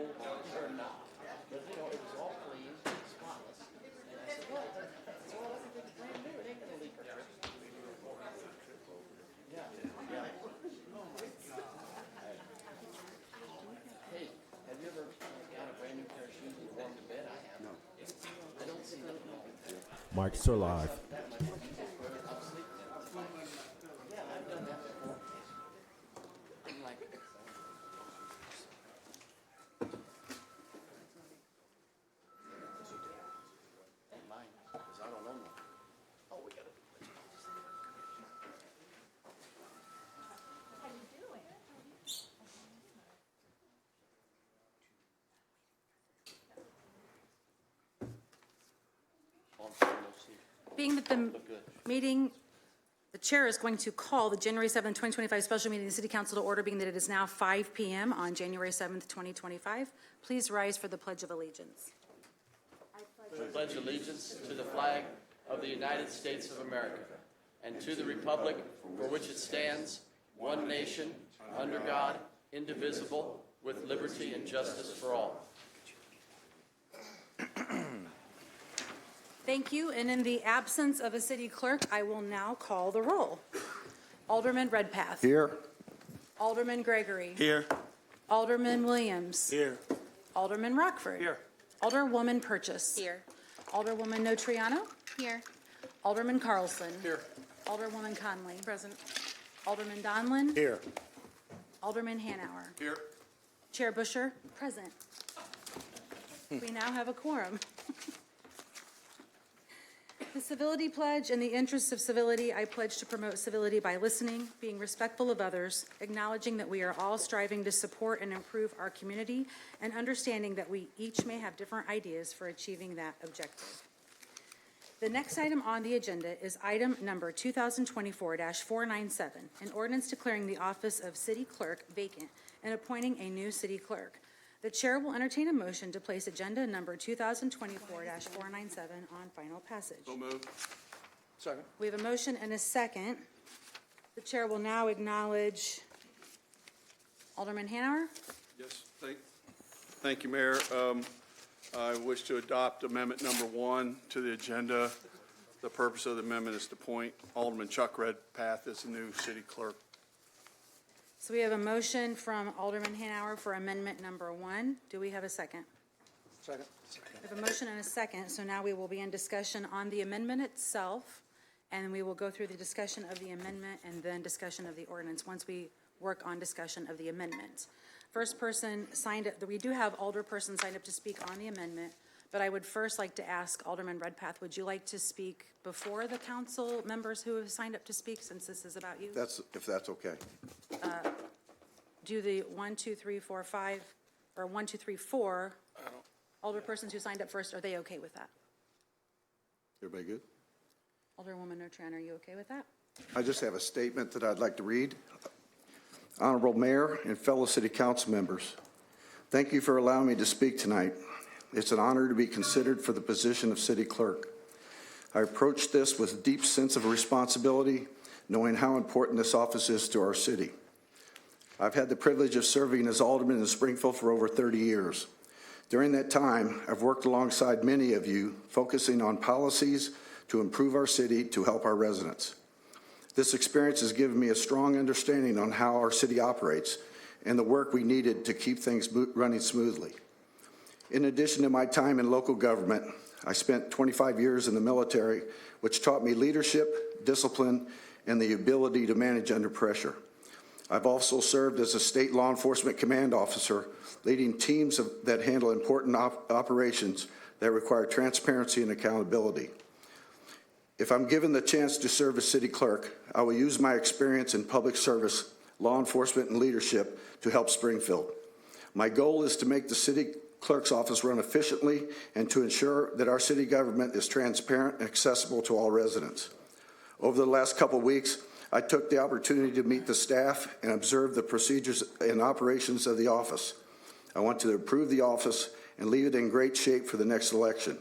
or not. But, you know, it was all clean, spotless. And I said, well, everything's brand new. It ain't going to leak or trip. Yeah, yeah. Hey, have you ever got a brand new pair of shoes and warmed the bed? I have. No. I don't see them. Mics are live. Yeah, I've done that before. I'm like, mine, because I don't know no. Oh, we got it. How you doing? Being that the meeting, the chair is going to call the January 7th, 2025 special meeting of the City Council to order, being that it is now 5 p.m. on January 7th, 2025. Please rise for the Pledge of Allegiance. I pledge allegiance to the flag of the United States of America and to the republic for which it stands, one nation, under God, indivisible, with liberty and justice for all. Thank you. And in the absence of a city clerk, I will now call the roll. Alderman Redpath. Here. Alderman Gregory. Here. Alderman Williams. Here. Alderman Rockford. Here. Alderwoman Purchase. Here. Alderwoman Notriano. Here. Alderman Carlson. Here. Alderwoman Conley. Present. Alderman Donlin. Here. Alderman Hanauer. Here. Chair Busher. Present. We now have a quorum. The Civility Pledge. In the interests of civility, I pledge to promote civility by listening, being respectful of others, acknowledging that we are all striving to support and improve our community, and understanding that we each may have different ideas for achieving that objective. The next item on the agenda is item number 2024-497, an ordinance declaring the office of City Clerk vacant and appointing a new city clerk. The chair will entertain a motion to place agenda number 2024-497 on final passage. So moved. Second. We have a motion and a second. The chair will now acknowledge Alderman Hanauer. Yes, thank you, Mayor. I wish to adopt amendment number 1 to the agenda. The purpose of the amendment is to appoint Alderman Chuck Redpath as the new city clerk. So we have a motion from Alderman Hanauer for amendment number 1. Do we have a second? Second. We have a motion and a second, so now we will be in discussion on the amendment itself, and we will go through the discussion of the amendment and then discussion of the ordinance once we work on discussion of the amendment. First person signed up, we do have alderperson signed up to speak on the amendment, but I would first like to ask Alderman Redpath, would you like to speak before the council members who have signed up to speak, since this is about you? If that's okay. Do the 1, 2, 3, 4, 5, or 1, 2, 3, 4 alderpersons who signed up first, are they okay with that? Everybody good? Alderwoman Notran, are you okay with that? I just have a statement that I'd like to read. Honorable Mayor and fellow City Council members, thank you for allowing me to speak tonight. It's an honor to be considered for the position of City Clerk. I approach this with a deep sense of responsibility, knowing how important this office is to our city. I've had the privilege of serving as alderman in Springfield for over 30 years. During that time, I've worked alongside many of you, focusing on policies to improve our city to help our residents. This experience has given me a strong understanding on how our city operates and the work we needed to keep things running smoothly. In addition to my time in local government, I spent 25 years in the military, which taught me leadership, discipline, and the ability to manage under pressure. I've also served as a state law enforcement command officer, leading teams that handle important operations that require transparency and accountability. If I'm given the chance to serve as city clerk, I will use my experience in public service, law enforcement, and leadership to help Springfield. My goal is to make the city clerk's office run efficiently and to ensure that our city government is transparent and accessible to all residents. Over the last couple of weeks, I took the opportunity to meet the staff and observe the procedures and operations of the office. I want to improve the office and leave it in great shape for the next election.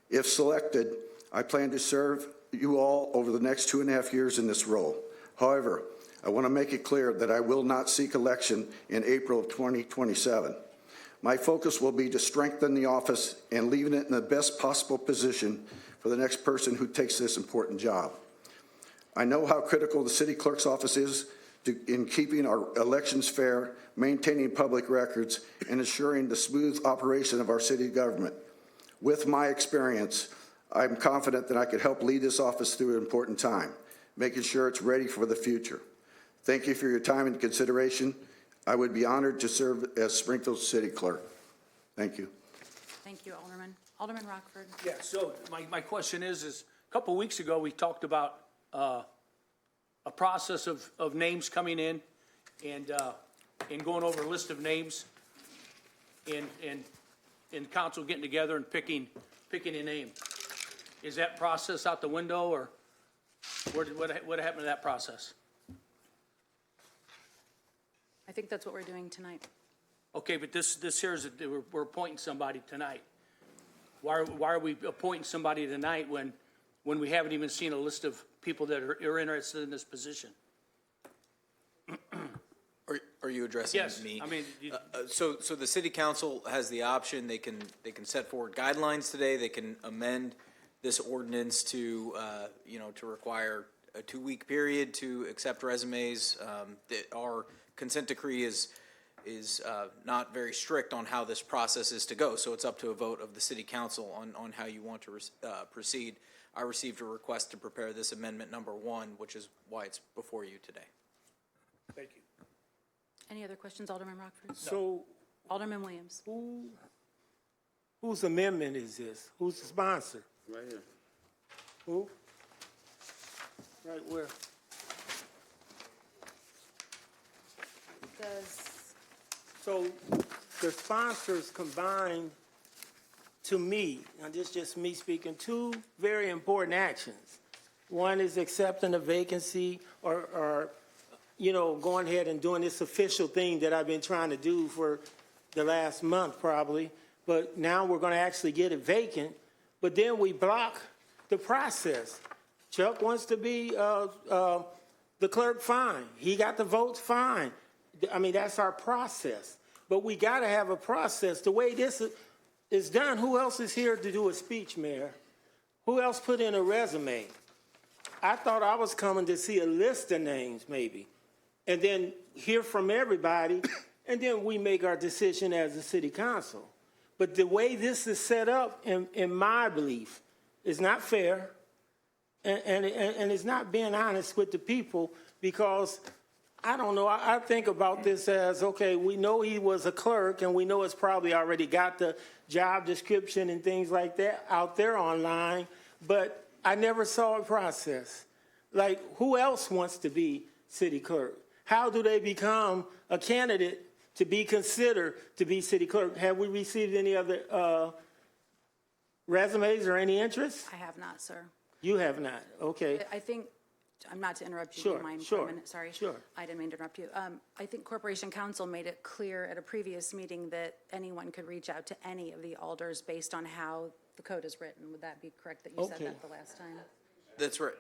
If selected, I plan to serve you all over the next 2.5 years in this role. However, I want to make it clear that I will not seek election in April of 2027. My focus will be to strengthen the office and leaving it in the best possible position for the next person who takes this important job. I know how critical the city clerk's office is in keeping our elections fair, maintaining public records, and ensuring the smooth operation of our city government. With my experience, I'm confident that I could help lead this office through an important time, making sure it's ready for the future. Thank you for your time and consideration. I would be honored to serve as Springfield City Clerk. Thank you. Thank you, Alderman. Alderman Rockford. Yeah, so my question is a couple of weeks ago, we talked about a process of names coming in and going over a list of names and council getting together and picking a name. Is that process out the window, or what happened to that process? I think that's what we're doing tonight. Okay, but this here is, we're appointing somebody tonight. Why are we appointing somebody tonight when we haven't even seen a list of people that are interested in this position? Are you addressing Yes, me? I mean, So the city council has the option, they can set forward guidelines today, they can amend this ordinance to, to require a 2-week period to accept resumes. Our consent decree is not very strict on how this process is to go, so it's up to a vote of the city council on how you want to proceed. I received a request to prepare this amendment number 1, which is why it's before you today. thank you. Any other questions, Alderman Rockford? So Alderman Williams. whose amendment is this? Who's the sponsor? Right here. Who? Right where? So the sponsors combined, to me, and this is just me speaking, 2 very important actions. One is accepting a vacancy or going ahead and doing this official thing that I've been trying to do for the last month probably, but now we're going to actually get it vacant, but then we block the process. Chuck wants to be the clerk, fine. He got the votes, fine. I mean, that's our process. But we got to have a process. The way this is done, who else is here to do a speech, Mayor? Who else put in a resume? I thought I was coming to see a list of names, maybe, and then hear from everybody, and then we make our decision as a city council. But the way this is set up, in my belief, is not fair, and it's not being honest with the people, because I don't know, I think about this as, okay, we know he was a clerk, and we know it's probably already got the job description and things like that out there online, but I never saw a process. Like, who else wants to be city clerk? How do they become a candidate to be considered to be city clerk? Have we received any other resumes or any interest? I have not, sir. You have not, okay. I think, I'm not to interrupt you. Sure, Do you mind sure, for a minute? Sorry. sure. I didn't mean to interrupt you. I think Corporation Council made it clear at a previous meeting that anyone could reach out to any of the alders based on how the code is written. Would that be correct that you said Okay. that the last time? That's right.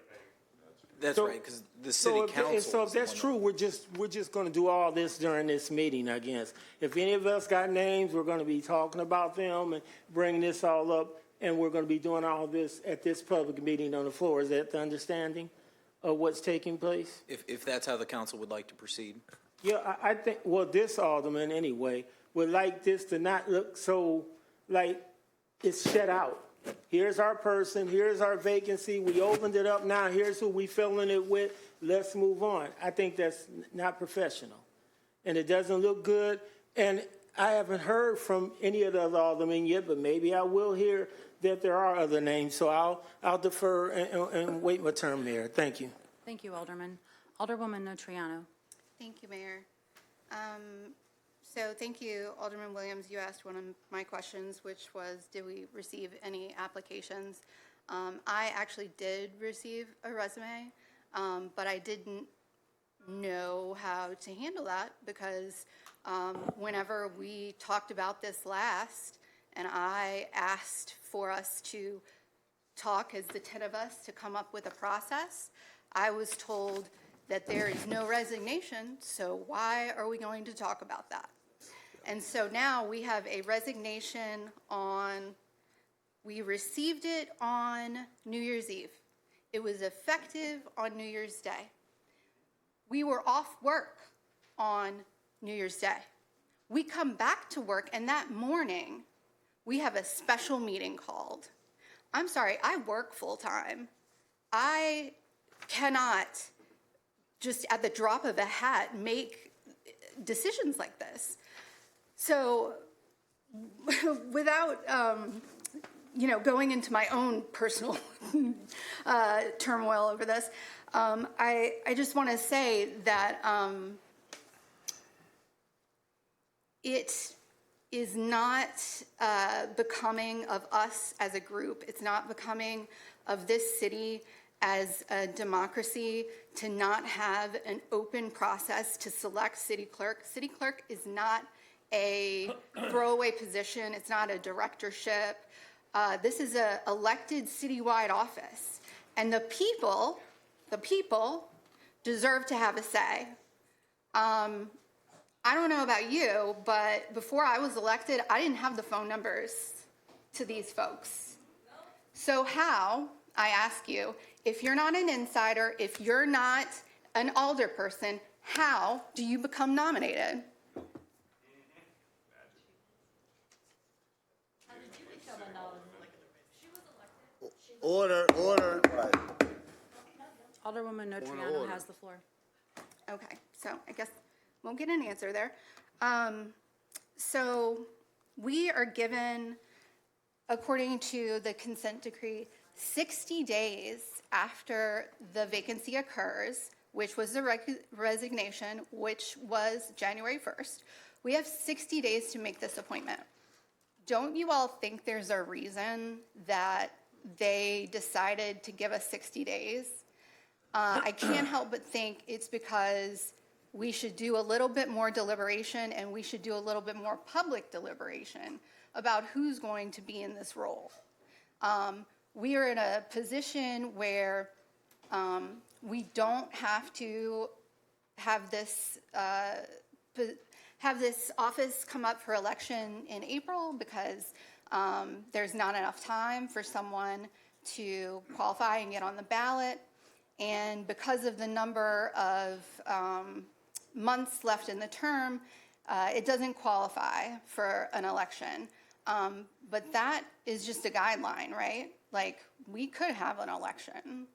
That's So- right, because the city council. So if is the that's one true, we're just going to do all this during this meeting, I guess. If any of us got names, we're going to be talking about them and bringing this all up, and we're going to be doing all this at this public meeting on the floor. Is that the understanding of what's taking place? if that's how the council would like to proceed. Yeah, I think, well, this alderman anyway, would like this to not look so like it's shut out. Here's our person, here's our vacancy, we opened it up now, here's who we filling it with, let's move on. I think that's not professional. And it doesn't look good, and I haven't heard from any of the other aldermen yet, but maybe I will hear that there are other names, so I'll defer and wait my term there. Thank you. Thank you, Alderman. Alderwoman Notriano. Thank you, Mayor. So thank you, Alderman Williams. You asked one of my questions, which was, did we receive any applications? I actually did receive a resume, but I didn't know how to handle that because whenever we talked about this last, and I asked for us to talk as the 10 of us to come up with a process, I was told that there is no resignation, so why are we going to talk about that? And so now we have a resignation we received it on New Year's Eve. It was effective on New Year's Day. We were off work on New Year's Day. We come back to work, and that morning, we have a special meeting called. I'm sorry, I work full-time. I cannot just at the drop of a hat make decisions like this. So without, going into my own personal turmoil over this, I just want to say that it is not becoming of us as a group. It's not becoming of this city as a democracy to not have an open process to select city clerk. City clerk is not a throwaway position. It's not a directorship. This is an elected citywide office. And the people deserve to have a say. I don't know about you, but before I was elected, I didn't have the phone numbers to these folks. So how, I ask you, if you're not an insider, if you're not an alderperson, how do you become nominated? Order. Alderwoman Notriano has the floor. Okay, so I guess we'll get an answer there. So we are given, according to the consent decree, 60 days after the vacancy occurs, which was the resignation, which was January 1st. We have 60 days to make this appointment. Don't you all think there's a reason that they decided to give us 60 days? I can't help but think it's because we should do a little bit more deliberation, and we should do a little bit more public deliberation about who's going to be in this role. We are in a position where we don't have to have this office come up for election in April because there's not enough time for someone to qualify and get on the ballot. And because of the number of months left in the term, it doesn't qualify for an election. But that is just a guideline, right? Like, we could have an election.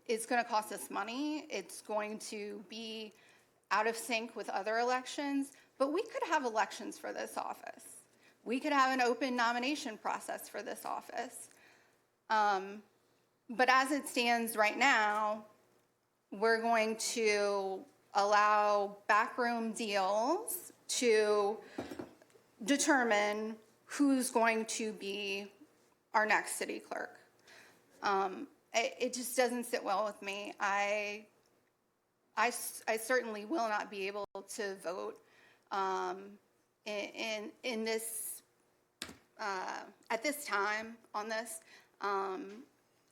It's going to cost us money. It's going to be out of sync with other elections. But we could have elections for this office. We could have an open nomination process for this office. But as it stands right now, we're going to allow backroom deals to determine who's going to be our next city clerk. It just doesn't sit well with me. I certainly will not be able to vote in this at this time on this.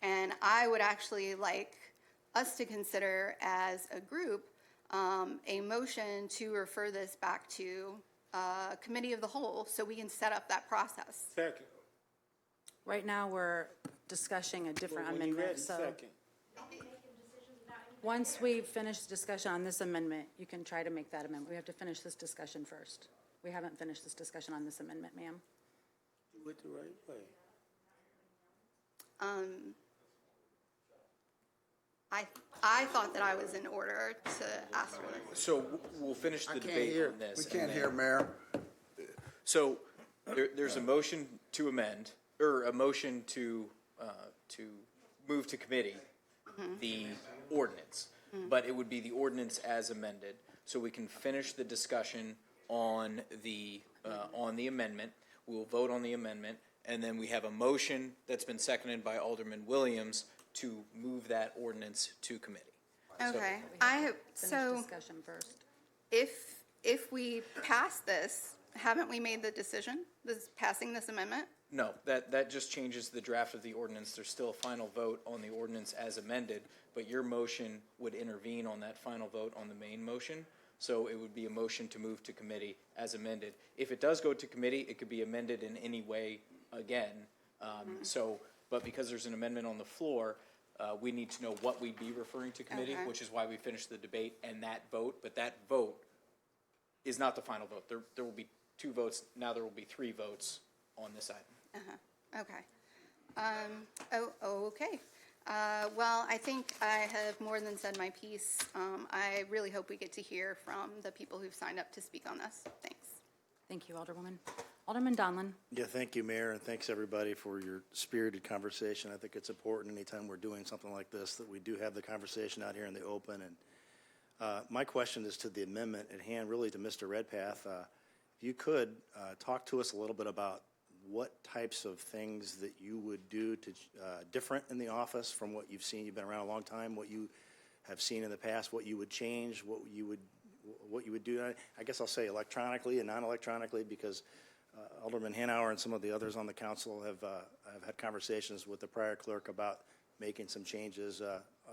And I would actually like us to consider as a group a motion to refer this back to committee of the whole so we can set up that process. Second. Right now, we're discussing a different When you amendment, ready, so second. once we finish the discussion on this amendment, you can try to make that amendment. We have to finish this discussion first. We haven't finished this discussion on this amendment, ma'am. Do it the right way. I thought that I was in order to ask for this. So we'll finish the debate on this. We can't hear, Mayor. So there's a motion to amend, or a motion to move to committee the ordinance. But it would be the ordinance as amended. So we can finish the discussion on the amendment. We'll vote on the amendment. And then we have a motion that's been seconded by Alderman Williams to move that ordinance to committee. Okay. Finish discussion first. If we pass this, haven't we made the decision, passing this amendment? No, that just changes the draft of the ordinance. There's still a final vote on the ordinance as amended, but your motion would intervene on that final vote on the main motion. So it would be a motion to move to committee as amended. If it does go to committee, it could be amended in any way again. But because there's an amendment on the floor, we need to know what we'd be referring to committee, Okay. which is why we finished the debate and that vote. But that vote is not the final vote. There will be 2 votes. Now there will be 3 votes on this item. Okay. Okay. Well, I think I have more than said my piece. I really hope we get to hear from the people who've signed up to speak on this. Thanks. Thank you, Alderwoman. Alderman Donlin. Yeah, thank you, Mayor, and thanks, everybody, for your spirited conversation. I think it's important anytime we're doing something like this that we do have the conversation out here in the open. And my question is to the amendment at hand, really to Mr. Redpath. If you could talk to us a little bit about what types of things that you would do to different in the office from what you've seen. You've been around a long time. What you have seen in the past, what you would change, what you would do. I guess I'll say electronically and non-electronically, because Alderman Hanauer and some of the others on the council have had conversations with the prior clerk about making some changes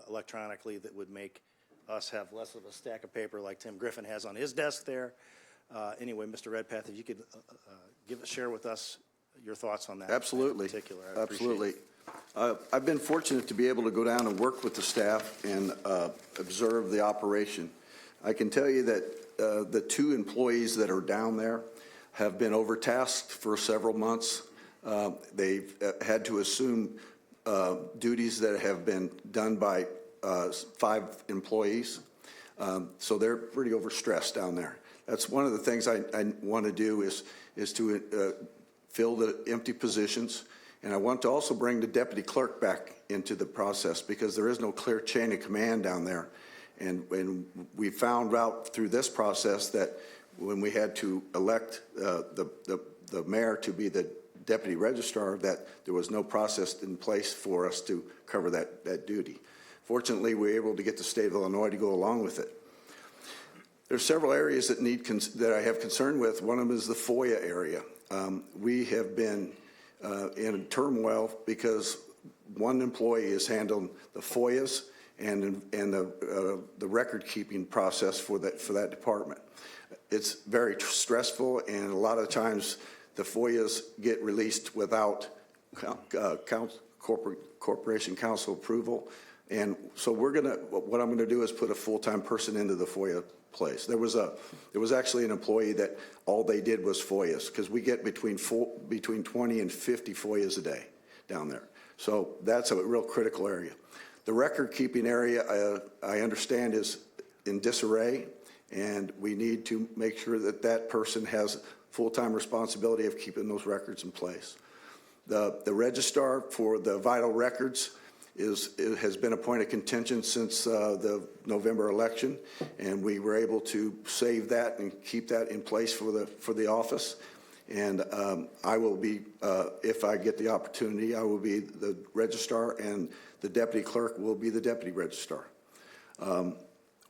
electronically that would make us have less of a stack of paper like Tim Griffin has on his desk there. Anyway, Mr. Redpath, if you could share with us your thoughts on that. Absolutely. In particular, I appreciate Absolutely. it. I've been fortunate to be able to go down and work with the staff and observe the operation. I can tell you that the 2 employees that are down there have been overtasked for several months. They've had to assume duties that have been done by 5 employees. So they're pretty overstressed down there. That's one of the things I want to do is to fill the empty positions. And I want to also bring the deputy clerk back into the process, because there is no clear chain of command down there. And we found out through this process that when we had to elect the mayor to be the deputy registrar, that there was no process in place for us to cover that duty. Fortunately, we were able to get the state of Illinois to go along with it. There's several areas that I have concern with. One of them is the FOIA area. We have been in turmoil because one employee is handling the FOIAs and the record-keeping process for that department. It's very stressful, and a lot of times the FOIAs get released without corporation council approval. And so what I'm gonna do is put a full-time person into the FOIA place. There was actually an employee that all they did was FOIAs, because we get between 20 and 50 FOIAs a day down there. So that's a real critical area. The record-keeping area, I understand, is in disarray, and we need to make sure that that person has full-time responsibility of keeping those records in place. The registrar for the vital records has been a point of contention since the November election, and we were able to save that and keep that in place for the office. And I will be, if I get the opportunity, I will be the registrar, and the deputy clerk will be the deputy registrar.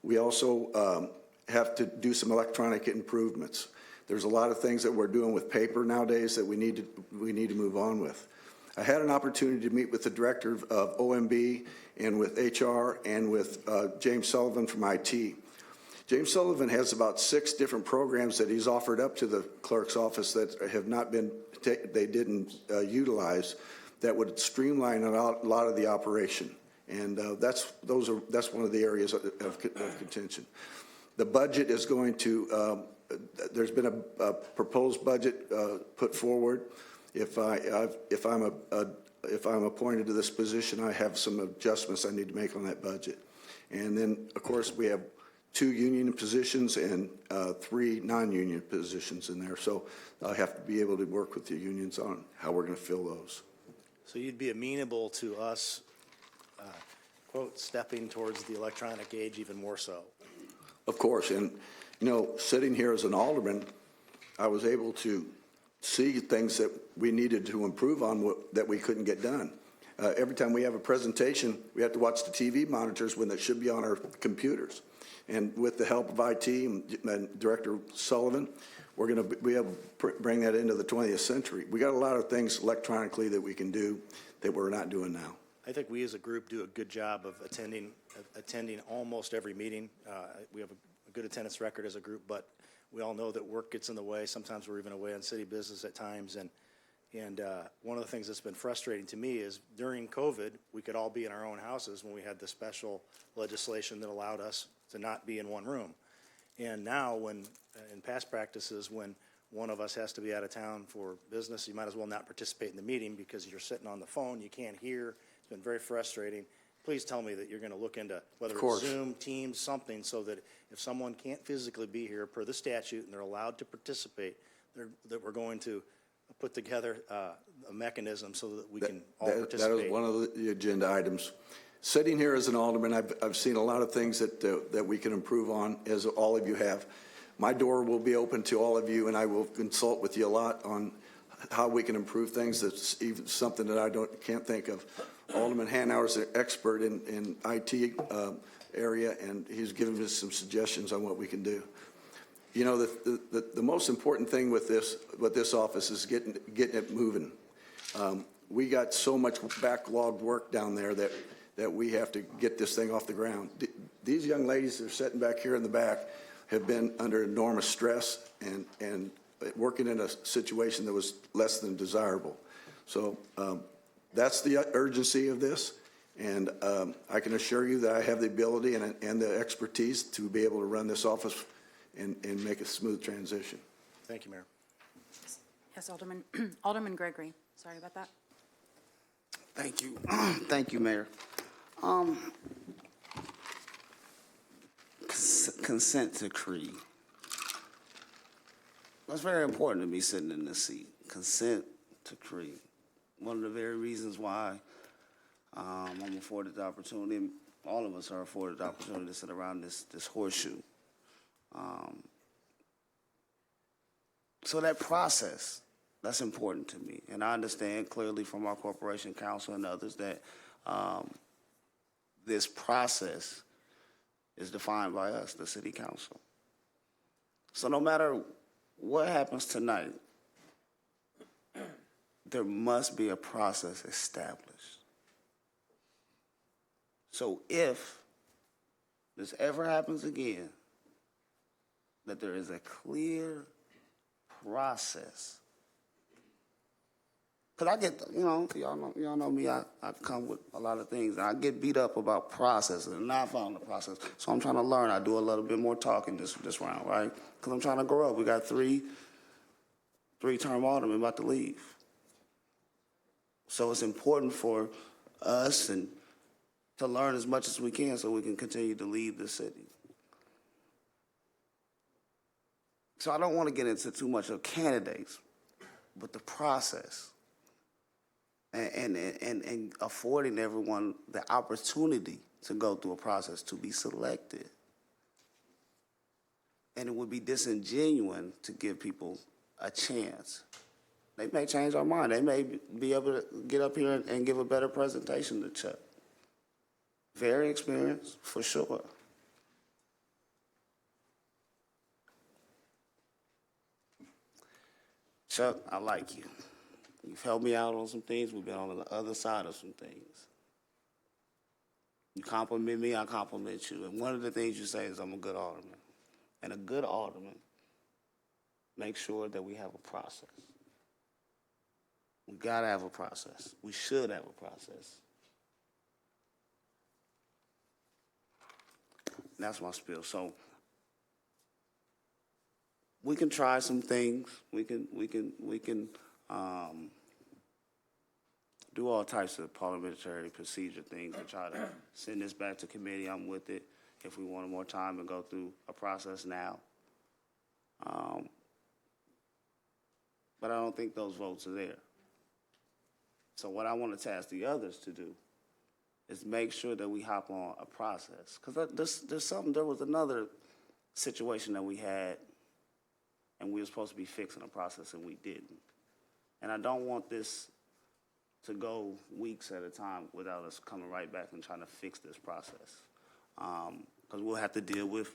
We also have to do some electronic improvements. There's a lot of things that we're doing with paper nowadays that we need to move on with. I had an opportunity to meet with the director of OMB and with HR and with James Sullivan from IT. James Sullivan has about 6 different programs that he's offered up to the clerk's office that have not been, they didn't utilize, that would streamline a lot of the operation. And that's one of the areas of contention. The budget is going to, there's been a proposed budget put forward. If I'm appointed to this position, I have some adjustments I need to make on that budget. And then, of course, we have 2 union positions and 3 non-union positions in there. So I have to be able to work with the unions on how we're going to fill those. So you'd be amenable to us, quote, stepping towards the electronic age even more so? Of course. And, you know, sitting here as an alderman, I was able to see things that we needed to improve on that we couldn't get done. Every time we have a presentation, we have to watch the TV monitors when it should be on our computers. And with the help of IT and Director Sullivan, we're going to be able to bring that into the 20th century. We got a lot of things electronically that we can do that we're not doing now. I think we as a group do a good job of attending almost every meeting. We have a good attendance record as a group, but we all know that work gets in the way. Sometimes we're even away on city business at times. And one of the things that's been frustrating to me is during COVID, we could all be in our own houses when we had the special legislation that allowed us to not be in one room. And now when, in past practices, when one of us has to be out of town for business, you might as well not participate in the meeting because you're sitting on the phone, you can't hear. It's been very frustrating. Please tell me that you're going to look into whether it's Zoom, Teams, something, so that if someone can't physically be here per the statute and they're allowed to participate, that we're going to put together a mechanism so that we can all participate. That is one of the agenda items. Sitting here as an alderman, I've seen a lot of things that we can improve on, as all of you have. My door will be open to all of you, and I will consult with you a lot on how we can improve things. That's even something that I can't think of. Alderman Hanauer is an expert in IT area, and he's given us some suggestions on what we can do. You know, the most important thing with this office is getting it moving. We got so much backlogged work down there that we have to get this thing off the ground. These young ladies that are sitting back here in the back have been under enormous stress and working in a situation that was less than desirable. So that's the urgency of this, and I can assure you that I have the ability and the expertise to be able to run this office and make a smooth transition. Thank you, Mayor. Yes, Alderman. Alderman Gregory. Sorry about that. Thank you. Thank you, Mayor. Consent decree. That's very important to me sitting in this seat. Consent decree. One of the very reasons why I'm afforded the opportunity, all of us are afforded the opportunity to sit around this horseshoe. So that process, that's important to me. And I understand clearly from our corporation counsel and others that this process is defined by us, the city council. So no matter what happens tonight, there must be a process established. So if this ever happens again, that there is a clear process. Because I get, y'all know me, I come with a lot of things. And I get beat up about processes and not following the process. So I'm trying to learn. I do a little bit more talking this round, right? Because I'm trying to grow up. We got three-term aldermen about to leave. So it's important for us and to learn as much as we can so we can continue to lead the city. So I don't want to get into too much of candidates, but the process and affording everyone the opportunity to go through a process to be selected. And it would be disingenuous to give people a chance. They may change our mind. They may be able to get up here and give a better presentation to Chuck. Very experienced, for sure. Chuck, I like you. You've helped me out on some things. We've been on the other side of some things. You compliment me, I compliment you. And one of the things you say is I'm a good alderman. And a good alderman makes sure that we have a process. We gotta have a process. We should have a process. And that's my spiel. So we can try some things. We can do all types of parliamentary procedure things to try to send this back to committee. I'm with it if we wanted more time and go through a process now. But I don't think those votes are there. So what I want to task the others to do is make sure that we hop on a process. Because there was another situation that we had, and we were supposed to be fixing a process, and we didn't. And I don't want this to go weeks at a time without us coming right back and trying to fix this process. Because we'll have to deal with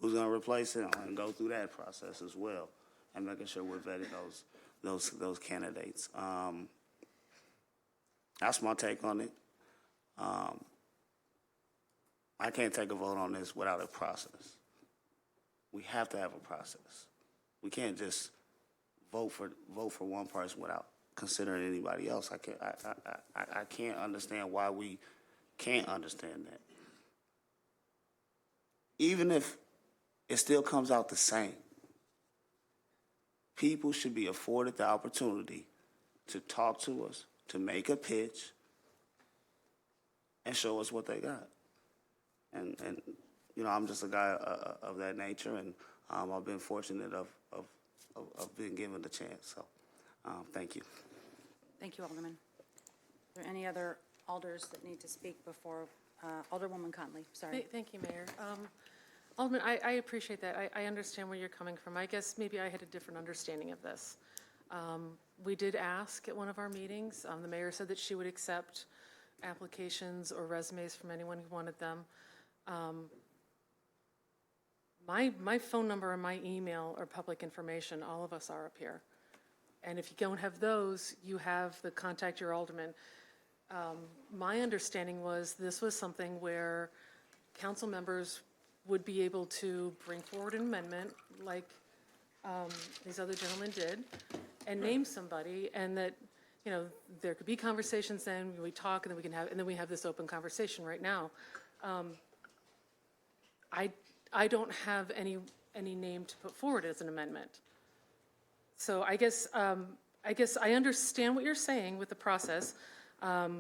who's going to replace it and go through that process as well, and making sure we're vetting those candidates. That's my take on it. I can't take a vote on this without a process. We have to have a process. We can't just vote for one person without considering anybody else. I can't understand why we can't understand that. Even if it still comes out the same, people should be afforded the opportunity to talk to us, to make a pitch, and show us what they got. And you know, I'm just a guy of that nature, and I've been fortunate of being given the chance. So, thank you. Thank you, Alderman. Are there any other alders that need to speak before Alderwoman Conley? Sorry. Thank you, Mayor. Alderman, I appreciate that. I understand where you're coming from. I guess maybe I had a different understanding of this. We did ask at one of our meetings. The mayor said that she would accept applications or resumes from anyone who wanted them. My phone number and my email are public information. All of us are up here. And if you don't have those, you have the contact your alderman. My understanding was this was something where council members would be able to bring forward an amendment like these other gentlemen did and name somebody, and that, you know, there could be conversations then, we talk, and then we can have, and then we have this open conversation right now. I don't have any name to put forward as an amendment. So I guess I understand what you're saying with the process, but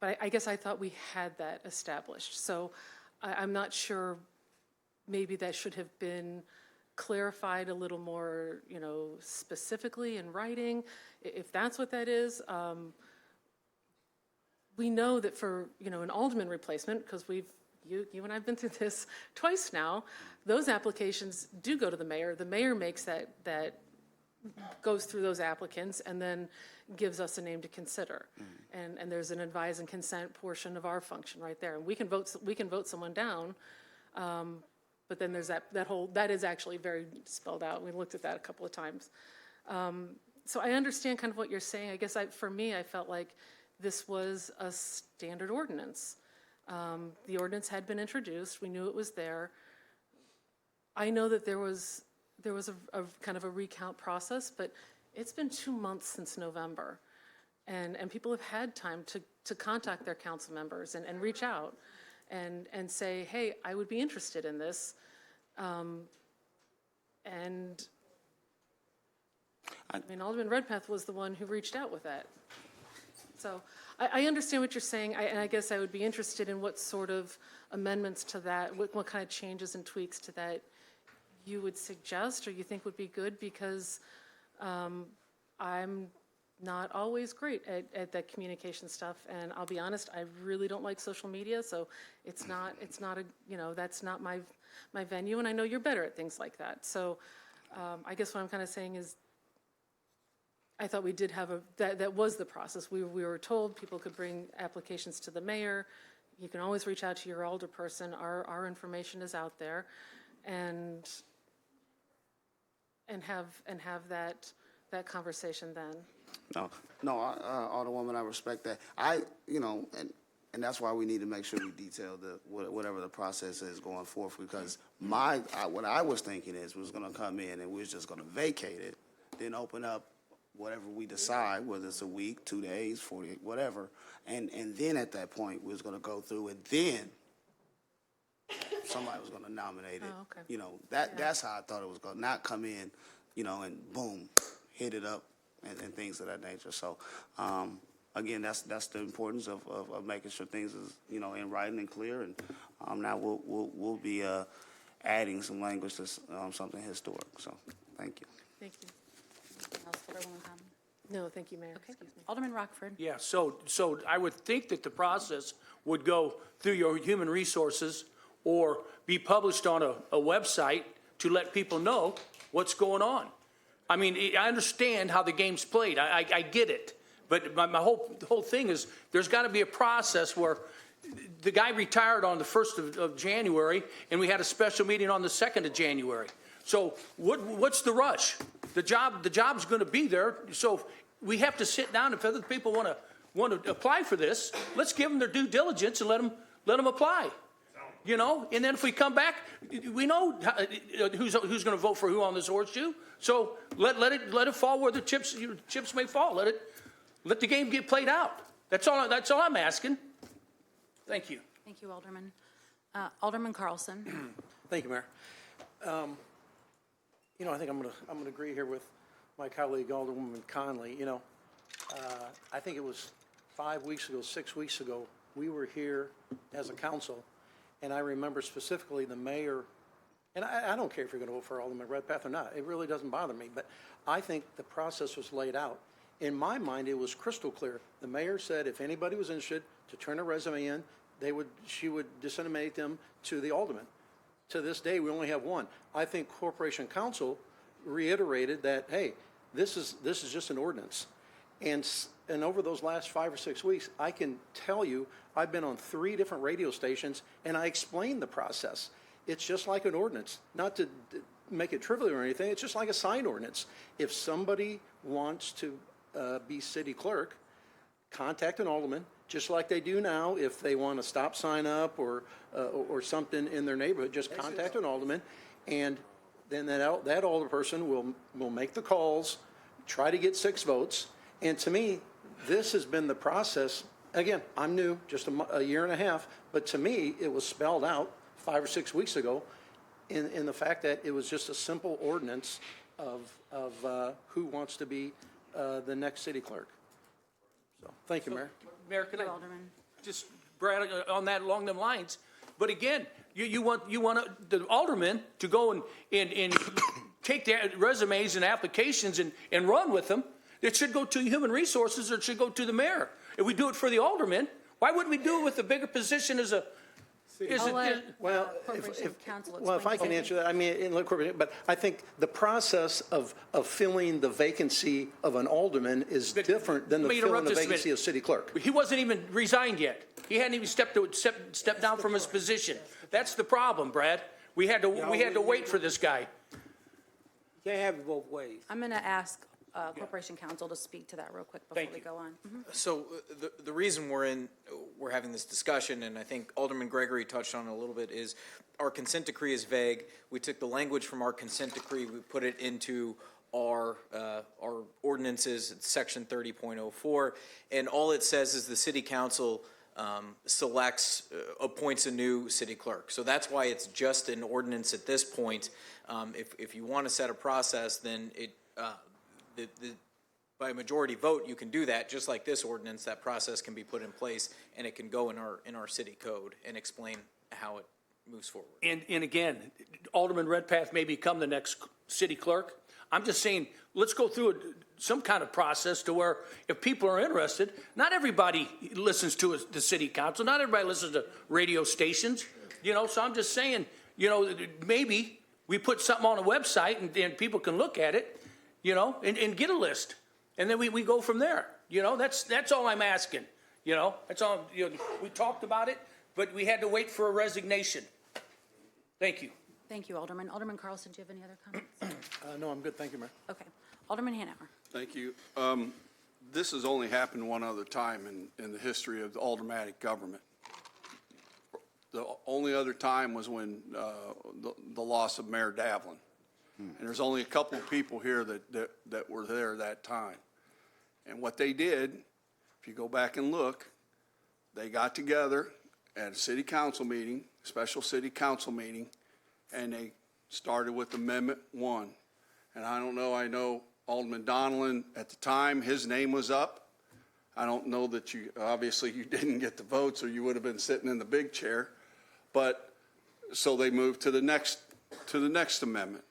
I guess I thought we had that established. So I'm not sure, maybe that should have been clarified a little more, you know, specifically in writing, if that's what that is. We know that for, you know, an alderman replacement, because you and I have been through this twice now, those applications do go to the mayor. The mayor makes that goes through those applicants and then gives us a name to consider. Mm-hmm. And there's an advise and consent portion of our function right there. And we can vote someone down, but then there's that is actually very spelled out. We looked at that a couple of times. So I understand kind of what you're saying. I guess for me, I felt like this was a standard ordinance. The ordinance had been introduced. We knew it was there. I know that there was a kind of a recount process, but it's been 2 months since November. And people have had time to contact their council members and reach out and say, hey, I would be interested in this. And I mean, Alderman Redpath was the one who reached out with that. So I understand what you're saying, and I guess I would be interested in what sort of amendments to that, what kind of changes and tweaks to that you would suggest or you think would be good, because I'm not always great at that communication stuff, and I'll be honest, I really don't like social media, so it's not a, you know, that's not my venue, and I know you're better at things like that. So I guess what I'm kind of saying is, I thought we did have that was the process. We were told people could bring applications to the mayor. You can always reach out to your alderperson. Our information is out there, and have that conversation then. No, Alderwoman, I respect that. You know, and that's why we need to make sure we detail whatever the process is going forth, because what I was thinking is we was going to come in and we was just going to vacate it, then open up whatever we decide, whether it's a week, 2 days, 48, whatever, and then at that point we was going to go through, and then somebody was going to nominate it. Oh, okay. You know, that's how I thought it was going to, not come in, you know, and boom, hit it up and things of that nature. So again, that's the importance of making sure things is, you know, in writing and clear, and now we'll be adding some language to something historic. So thank you. Thank you. Alderwoman Conley? No, thank you, Mayor. Okay. Excuse me. Alderman Rockford? Yeah, so I would think that the process would go through your human resources or be published on a website to let people know what's going on. I mean, I understand how the game's played. I get it. But my whole thing is there's got to be a process where the guy retired on the 1st of January, and we had a special meeting on the 2nd of January. So what's the rush? The job's going to be there. So we have to sit down. If other people want to apply for this, let's give them their due diligence and let them apply. you know, and then if we come back, we know who's going to vote for who on this horseshoe. So let it fall where the chips may fall. Let the game get played out. That's all I'm asking. Thank you. Thank you, Alderman. Alderman Carlson. Thank you, Mayor. You know, I think I'm gonna agree here with my colleague Alderwoman Conley. You know, I think it was 5 weeks ago, 6 weeks ago, we were here as a council, and I remember specifically the mayor, and I don't care if you're going to vote for Alderman Redpath or not. It really doesn't bother me, but I think the process was laid out. In my mind, it was crystal clear. The mayor said if anybody was interested to turn a resume in, she would disseminate them to the alderman. To this day, we only have one. I think Corporation Council reiterated that, hey, this is just an ordinance. And over those last 5 or 6 weeks, I can tell you, I've been on 3 different radio stations, and I explained the process. It's just like an ordinance. Not to make it trivial or anything, it's just like a sign ordinance. If somebody wants to be city clerk, contact an alderman, just like they do now. If they want a stop sign up or something in their neighborhood, just contact an alderman, and then that alderperson will make the calls, try to get 6 votes. And to me, this has been the process. Again, I'm new, just a year and a half, but to me, it was spelled out 5 or 6 weeks ago in the fact that it was just a simple ordinance of who wants to be the next city clerk. So, thank you, Mayor. Mayor, can I Alderman. just, Brad, on that, along them lines? But again, you want the alderman to go and take their resumes and applications and run with them. It should go to human resources, or it should go to the mayor. If we do it for the alderman, why wouldn't we do it with a bigger position as a? Well, if I can answer that, I mean, but I think the process of filling the vacancy of an alderman is different than filling the vacancy of city clerk. He wasn't even resigned yet. He hadn't even stepped down from his position. That's the problem, Brad. We had to wait for this guy. You can't have it both ways. I'm going to ask Corporation Counsel to speak to that real quick before we go on. So the reason we're having this discussion, and I think Alderman Gregory touched on it a little bit, is our consent decree is vague. We took the language from our consent decree, we put it into our ordinances, it's section 30.04, and all it says is the city council appoints a new city clerk. So that's why it's just an ordinance at this point. If you want to set a process, then by a majority vote, you can do that. Just like this ordinance, that process can be put in place, and it can go in our city code and explain how it moves forward. And again, Alderman Redpath may become the next city clerk. I'm just saying, let's go through some kind of process to where if people are interested, not everybody listens to the city council, not everybody listens to radio stations, so I'm just saying, maybe we put something on a website and people can look at it, and get a list. And then we go from there. That's all I'm asking. That's all, we talked about it, but we had to wait for a resignation. Thank you. Thank you, Alderman. Alderman Carlson, do you have any other comments? No, I'm good. Thank you, Mayor. Okay. Alderman Hanauer. Thank you. This has only happened one other time in the history of the aldermanic government. The only other time was when the loss of Mayor Davlin. And there's only a couple of people here that were there that time. And what they did, if you go back and look, they got together at a city council meeting, special city council meeting, and they started with Amendment 1. And I know Alderman Donilon, at the time, his name was up. I don't know that obviously you didn't get the votes or you would have been sitting in the big chair. But, so they moved to the next amendment.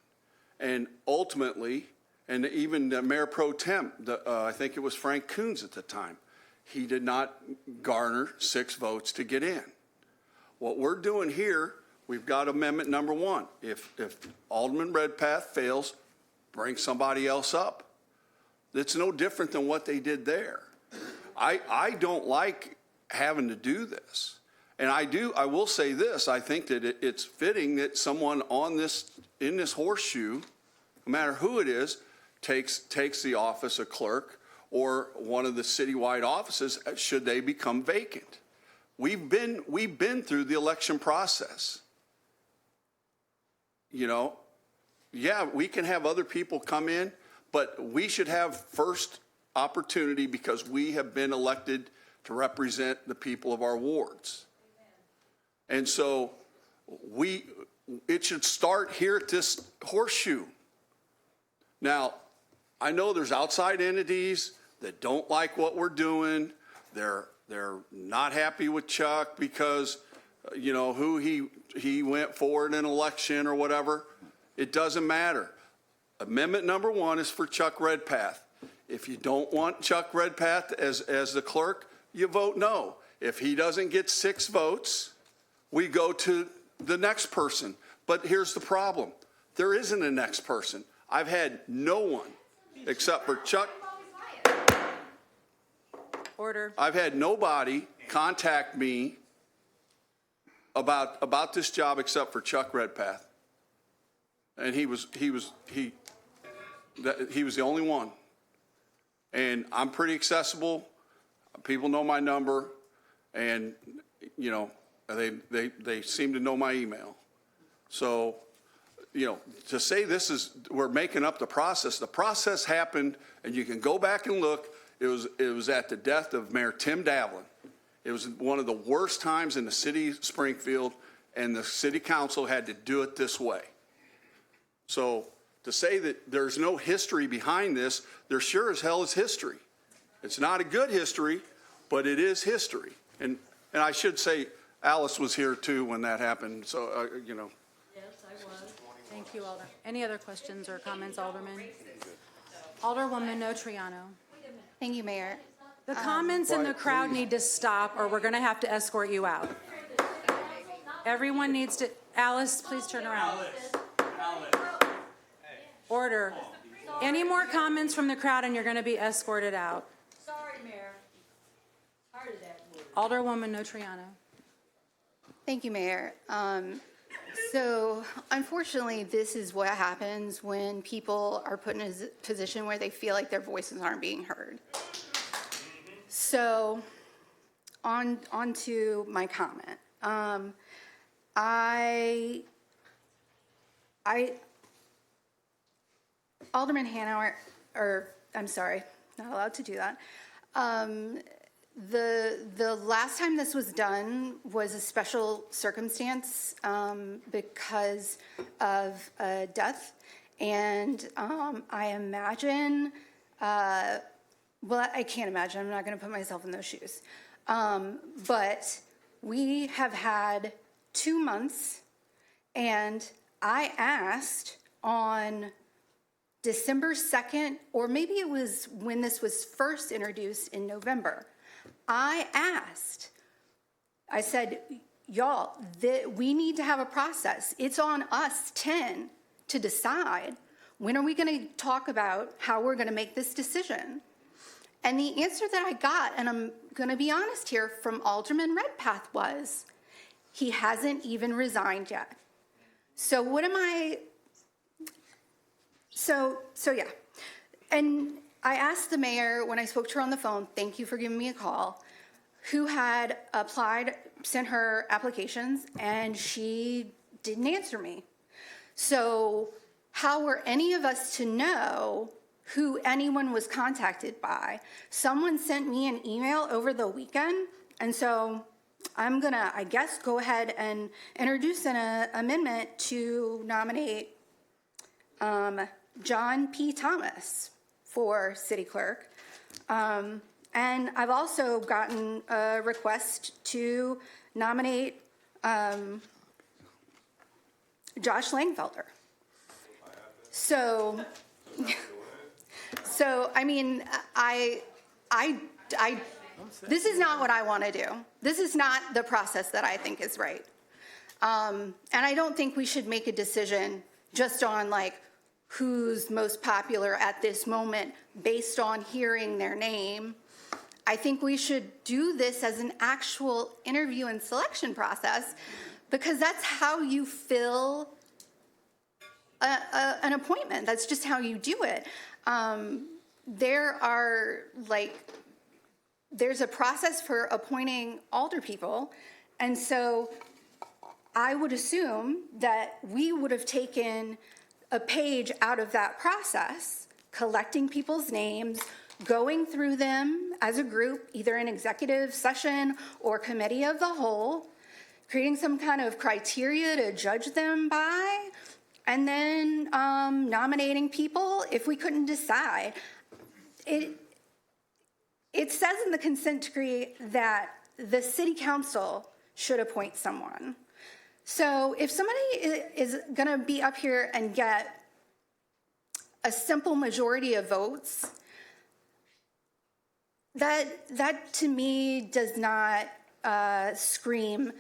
And ultimately, and even the Mayor Pro Tem, I think it was Frank Coons at the time, he did not garner 6 votes to get in. What we're doing here, we've got amendment number 1. If Alderman Redpath fails, bring somebody else up. It's no different than what they did there. I don't like having to do this. And I will say this, I think that it's fitting that someone in this horseshoe, no matter who it is, takes the office of clerk or one of the citywide offices should they become vacant. we've been through the election process. You know, yeah, we can have other people come in, but we should have first opportunity because we have been elected to represent the people of our wards. And so it should start here at this horseshoe. Now, I know there's outside entities that don't like what we're doing. They're not happy with Chuck because, you know, who he went for in an election or whatever. It doesn't matter. Amendment number 1 is for Chuck Redpath. If you don't want Chuck Redpath as the clerk, you vote no. If he doesn't get 6 votes, we go to the next person. But here's the problem. There isn't a next person. I've had no one except for Chuck. Order. I've had nobody contact me about this job except for Chuck Redpath. And he was the only one. And I'm pretty accessible. People know my number, and you know, they seem to know my email. So, you know, to say we're making up the process happened, and you can go back and look. It was at the death of Mayor Tim Davlin. It was one of the worst times in the city of Springfield, and the city council had to do it this way. So to say that there's no history behind this, there sure as hell is history. It's not a good history, but it is history. And I should say Alice was here too when that happened, so, you know. Yes, I was. Thank you, Alder. Any other questions or comments, Alderman? Alderwoman Notriano. Thank you, Mayor. The comments in the crowd need to stop, or we're going to have to escort you out. Everyone needs to, Alice, please turn around. Order. Any more comments from the crowd and you're going to be escorted out. Sorry, Mayor. Tired of that word. Alderwoman Notriano. Thank you, Mayor. So unfortunately, this is what happens when people are put in a position where they feel like their voices aren't being heard. So on to my comment. Alderman Hanauer, or I'm sorry, not allowed to do that. The last time this was done was a special circumstance because of a death, and I imagine, well, I can't imagine. I'm not going to put myself in those shoes. But we have had 2 months, and I asked on December 2nd, or maybe it was when this was first introduced in November. I asked, I said, y'all, we need to have a process. It's on us 10 to decide when are we going to talk about how we're going to make this decision. And the answer that I got, and I'm going to be honest here, from Alderman Redpath was, he hasn't even resigned yet. So what am I... So yeah, and I asked the mayor when I spoke to her on the phone, thank you for giving me a call, who had applied, sent her applications, and she didn't answer me. So how were any of us to know who anyone was contacted by? Someone sent me an email over the weekend, and so I'm gonna, I guess, go ahead and introduce an amendment to nominate John P. Thomas for city clerk. And I've also gotten a request to nominate Josh Langfelder. So I mean, this is not what I want to do. This is not the process that I think is right. And I don't think we should make a decision just on like who's most popular at this moment based on hearing their name. I think we should do this as an actual interview and selection process, because that's how you fill an appointment. That's just how you do it. There are like there's a process for appointing alder people. And so I would assume that we would have taken a page out of that process, collecting people's names, going through them as a group, either in executive session or committee of the whole, creating some kind of criteria to judge them by, and then nominating people if we couldn't decide. It says in the consent decree that the city council should appoint someone. So if somebody is going to be up here and get a simple majority of votes, that to me does not scream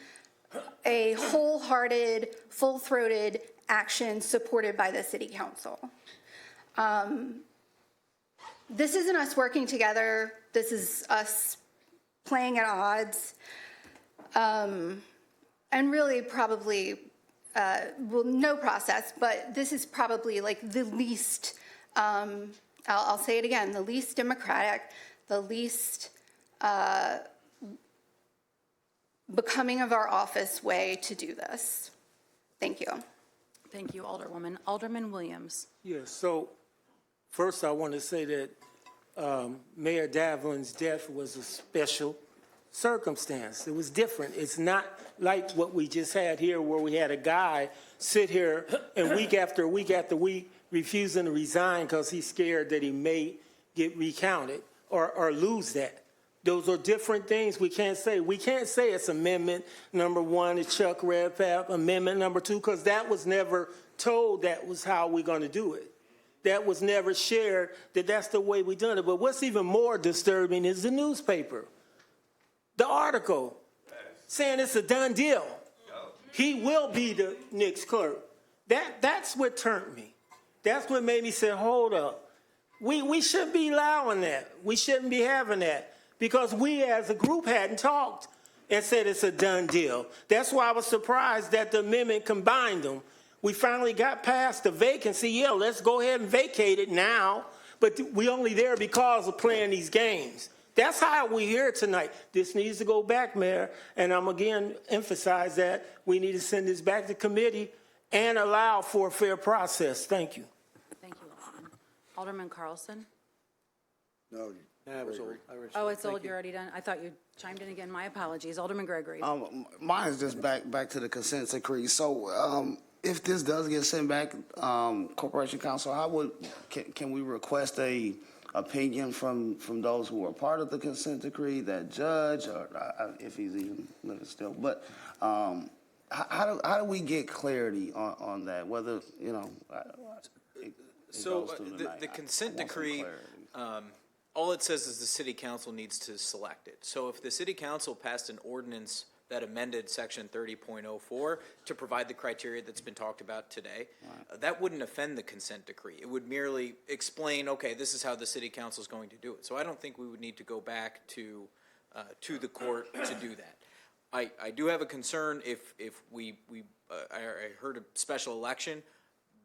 a wholehearted, full-throated action supported by the city council. This isn't us working together. This is us playing at odds. And really probably, well, no process, but this is probably like the least, I'll say it again, the least democratic, the least becoming of our office way to do this. Thank you. Thank you, Alderwoman. Alderman Williams. Yes, so first I want to say that Mayor Davlin's death was a special circumstance. It was different. It's not like what we just had here where we had a guy sit here and week after week after week refusing to resign because he's scared that he may get recounted or lose that. Those are different things we can't say. We can't say it's amendment number 1 to Chuck Redpath, amendment number 2, because that was never told that was how we're going to do it. That was never shared, that that's the way we done it. But what's even more disturbing is the newspaper. The article saying it's a done deal. He will be the next clerk. That's what turned me. That's what made me say, hold up. We shouldn't be allowing that. We shouldn't be having that because we as a group hadn't talked and said it's a done deal. That's why I was surprised that the amendment combined them. We finally got past the vacancy. Yeah, let's go ahead and vacate it now. But we only there because of playing these games. That's how we're here tonight. This needs to go back, Mayor. And I'm again emphasize that we need to send this back to committee and allow for a fair process. Thank you. Thank you, Alderman. Alderman Carlson? No. Oh, it's old, you're already done? I thought you chimed in again. My apologies. Alderman Gregory. Mine is just back to the consent decree. So if this does get sent back, Corporation Counsel, can we request a opinion from those who are part of the consent decree, that judge, or if he's even living still? But how do we get clarity on that? Whether so the consent decree. All it says is the city council needs to select it. So if the city council passed an ordinance that amended section 30.04 to provide the criteria that's been talked about today, that wouldn't offend the consent decree. It would merely explain, okay, this is how the city council is going to do it. So I don't think we would need to go back to the court to do that. I do have a concern if I heard a special election.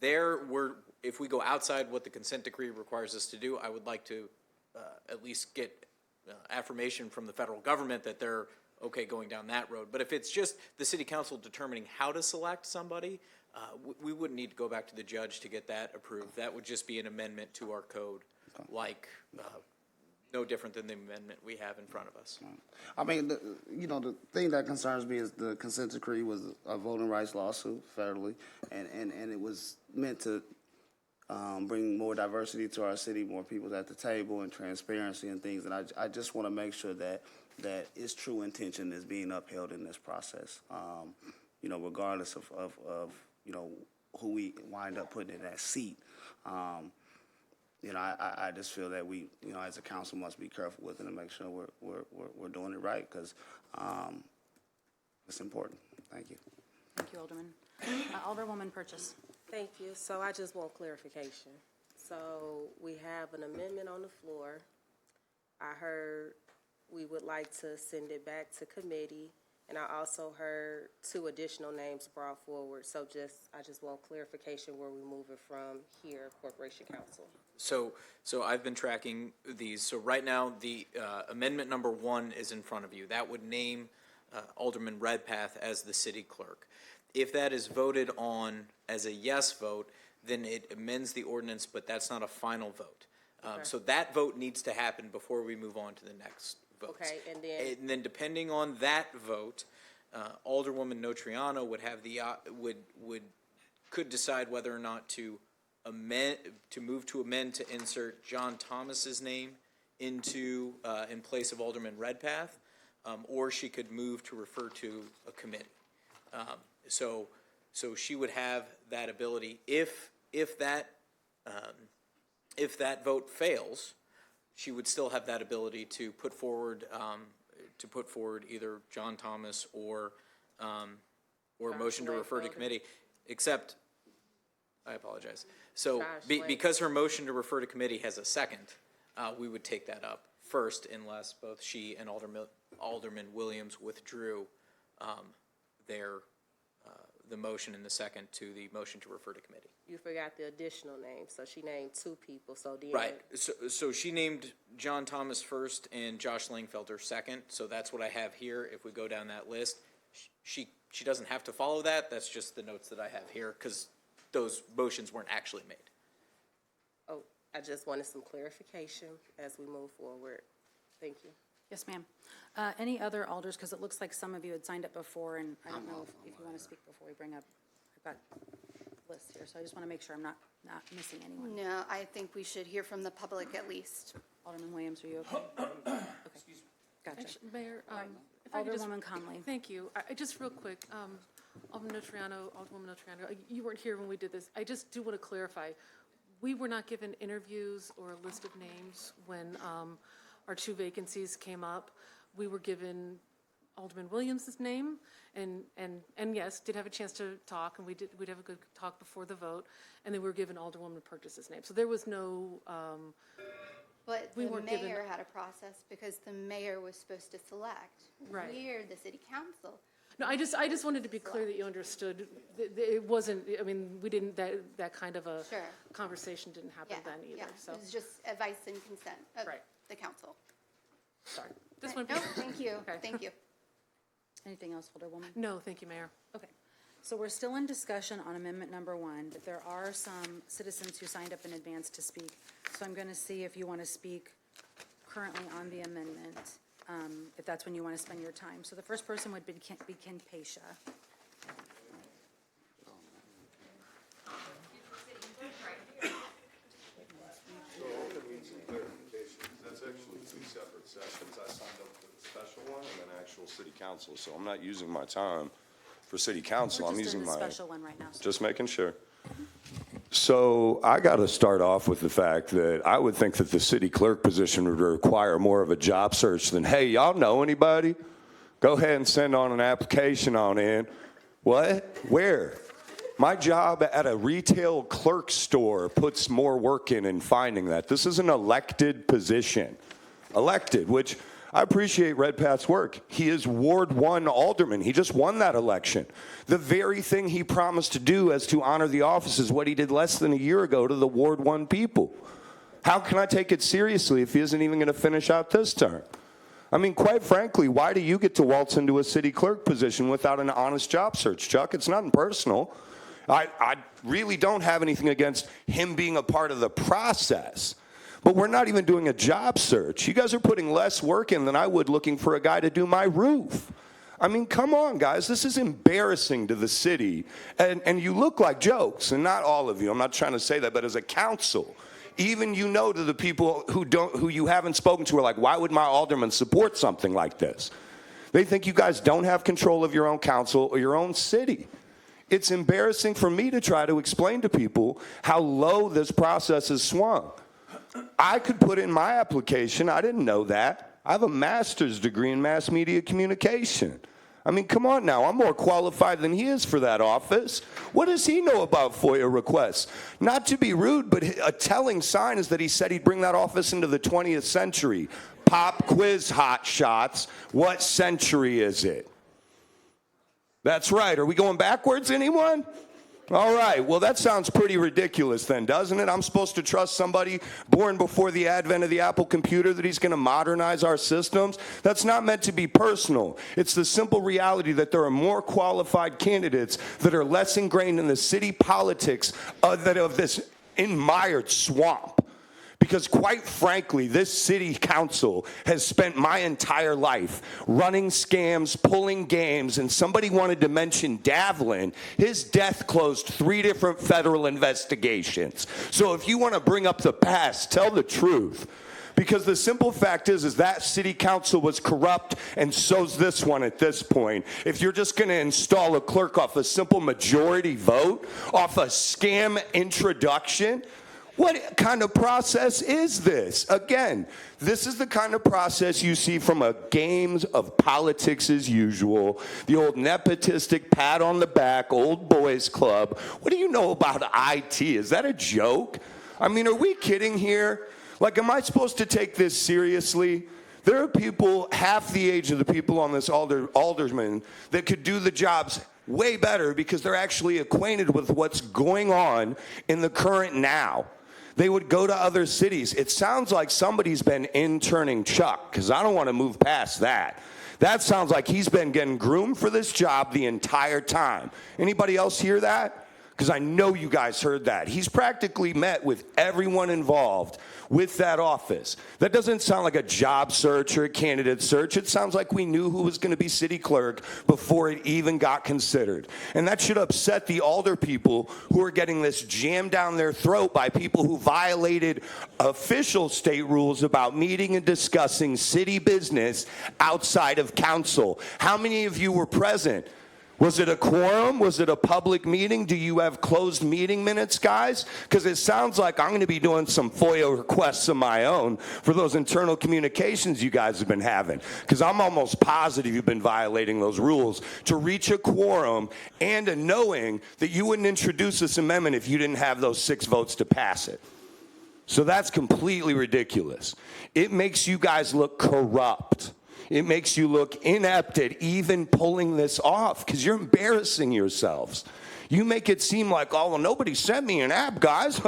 If we go outside what the consent decree requires us to do, I would like to at least get affirmation from the federal government that they're okay going down that road. But if it's just the city council determining how to select somebody, we wouldn't need to go back to the judge to get that approved. That would just be an amendment to our code, like no different than the amendment we have in front of us. I mean, the thing that concerns me is the consent decree was a voting rights lawsuit federally, and it was meant to bring more diversity to our city, more people at the table, and transparency and things. And I just want to make sure that its true intention is being upheld in this process. Regardless of who we wind up putting in that seat. I just feel that we, as a council, must be careful with it and make sure we're doing it right, because it's important. Thank you. Thank you, Alderman. Alderwoman Purchase. Thank you. So I just want clarification. So we have an amendment on the floor. I heard we would like to send it back to committee And I also heard 2 additional names brought forward, so I just want clarification where we're moving from here, Corporation Council. So I've been tracking these. So right now, the amendment number 1 is in front of you. That would name Alderman Redpath as the city clerk. If that is voted on as a yes vote, then it amends the ordinance, but that's not a final vote. Okay. So that vote needs to happen before we move on to the next votes. Okay, And then depending on that vote, Alderwoman Notriano would have the, could decide whether or not to move to amend to insert John Thomas's name into, in place of Alderman Redpath, or she could move to refer to a committee. So she would have that ability. If that vote fails, she would still have that ability to put forward either John Thomas or a motion to refer to committee, except, I apologize. So because her motion to refer to committee has a second, we would take that up first unless both she and Alderman Williams withdrew the motion in the second to the motion to refer to committee. You forgot the additional names, so she named 2 people, so then. Right, so she named John Thomas first and Josh Langfelder second, so that's what I have here. If we go down that list, she doesn't have to follow that, that's just the notes that I have here, because those motions weren't actually made. Oh, I just wanted some clarification as we move forward. Thank you. Yes, ma'am. Any other alders, because it looks like some of you had signed up before, and I don't know if you want to speak before we bring up, I've got lists here, so I just want to make sure I'm not missing anyone. No, I think we should hear from the public at least. Alderman Williams, are you okay? Okay. Gotcha. Actually, Mayor, if I could just- Alderwoman Conley. Thank you. I just real quick, Alderwoman Notriano, you weren't here when we did this. I just do want to clarify. We were not given interviews or a list of names when our 2 vacancies came up. We were given Alderman Williams' name, and yes, did have a chance to talk, and we'd have a good talk before the vote, and then we were given Alderwoman Purchas's name. So there was no, But we the weren't given- mayor had a process because the mayor was supposed to select. Right. We're the city council. no, I just wanted to be clear that you understood. It wasn't, I mean, we didn't, that kind of a Sure. conversation didn't happen Yeah, then either, yeah. so, It was just advice and consent of Right. the council. sorry. This one. No, thank you, Okay. thank you. Anything else, Alderwoman? No, thank you, Mayor. Okay. So we're still in discussion on amendment number 1, but there are some citizens who signed up in advance to speak. So I'm going to see if you want to speak currently on the amendment, if that's when you want to spend your time. So the first person would be Ken Pasha. That's actually 2 separate sessions. I signed up for the special one and then actual city council, so I'm not using my time for city council. We're I'm just in using the my, special one right now. just making sure. So I got to start off with the fact that I would think that the city clerk position would require more of a job search than, hey, y'all know anybody? Go ahead and send on an application on in. What? Where? My job at a retail clerk store puts more work in finding that. This is an elected position. Elected, which I appreciate Redpath's work. He is Ward 1 alderman. He just won that election. The very thing he promised to do as to honor the office is what he did less than a year ago to the Ward 1 people. How can I take it seriously if he isn't even going to finish out this term? I mean, quite frankly, why do you get to waltz into a city clerk position without an honest job search, Chuck? It's nothing personal. I really don't have anything against him being a part of the process. But we're not even doing a job search. You guys are putting less work in than I would looking for a guy to do my roof. I mean, come on, guys. This is embarrassing to the city. And you look like jokes, and not all of you. I'm not trying to say that, but as a council, even you know to the people who you haven't spoken to are like, why would my alderman support something like this? They think you guys don't have control of your own council or your own city. It's embarrassing for me to try to explain to people how low this process has swung. I could put in my application. I didn't know that. I have a master's degree in mass media communication. I mean, come on now. I'm more qualified than he is for that office. What does he know about FOIA requests? Not to be rude, but a telling sign is that he said he'd bring that office into the 20th century. Pop quiz hot shots. What century is it? That's right. Are we going backwards, anyone? All right, well, that sounds pretty ridiculous then, doesn't it? I'm supposed to trust somebody born before the advent of the Apple computer that he's going to modernize our systems? That's not meant to be personal. It's the simple reality that there are more qualified candidates that are less ingrained in the city politics of this mired swamp. Because quite frankly, this city council has spent my entire life running scams, pulling games, and somebody wanted to mention Davlin. His death closed 3 different federal investigations. So if you want to bring up the past, tell the truth. Because the simple fact is that city council was corrupt, and so's this one at this point. If you're just going to install a clerk off a simple majority vote, off a scam introduction, what kind of process is this? Again, this is the kind of process you see from a games of politics as usual, the old nepotistic pat on the back, old boys club. What do you know about IT? Is that a joke? I mean, are we kidding here? Like, am I supposed to take this seriously? There are people half the age of the people on this alderman that could do the jobs way better because they're actually acquainted with what's going on in the current now. They would go to other cities. It sounds like somebody's been interning Chuck, because I don't want to move past that. That sounds like he's been getting groomed for this job the entire time. Anybody else hear that? Because I know you guys heard that. He's practically met with everyone involved with that office. That doesn't sound like a job search or a candidate search. It sounds like we knew who was going to be city clerk before it even got considered. And that should upset the alder people who are getting this jammed down their throat by people who violated official state rules about meeting and discussing city business outside of council. How many of you were present? Was it a quorum? Was it a public meeting? Do you have closed meeting minutes, guys? Because it sounds like I'm going to be doing some FOIA requests of my own for those internal communications you guys have been having. Because I'm almost positive you've been violating those rules to reach a quorum and a knowing that you wouldn't introduce this amendment if you didn't have those 6 votes to pass it. So that's completely ridiculous. It makes you guys look corrupt. It makes you look inept at even pulling this off because you're embarrassing yourselves. You make it seem like, oh, well, nobody sent me an app, guys.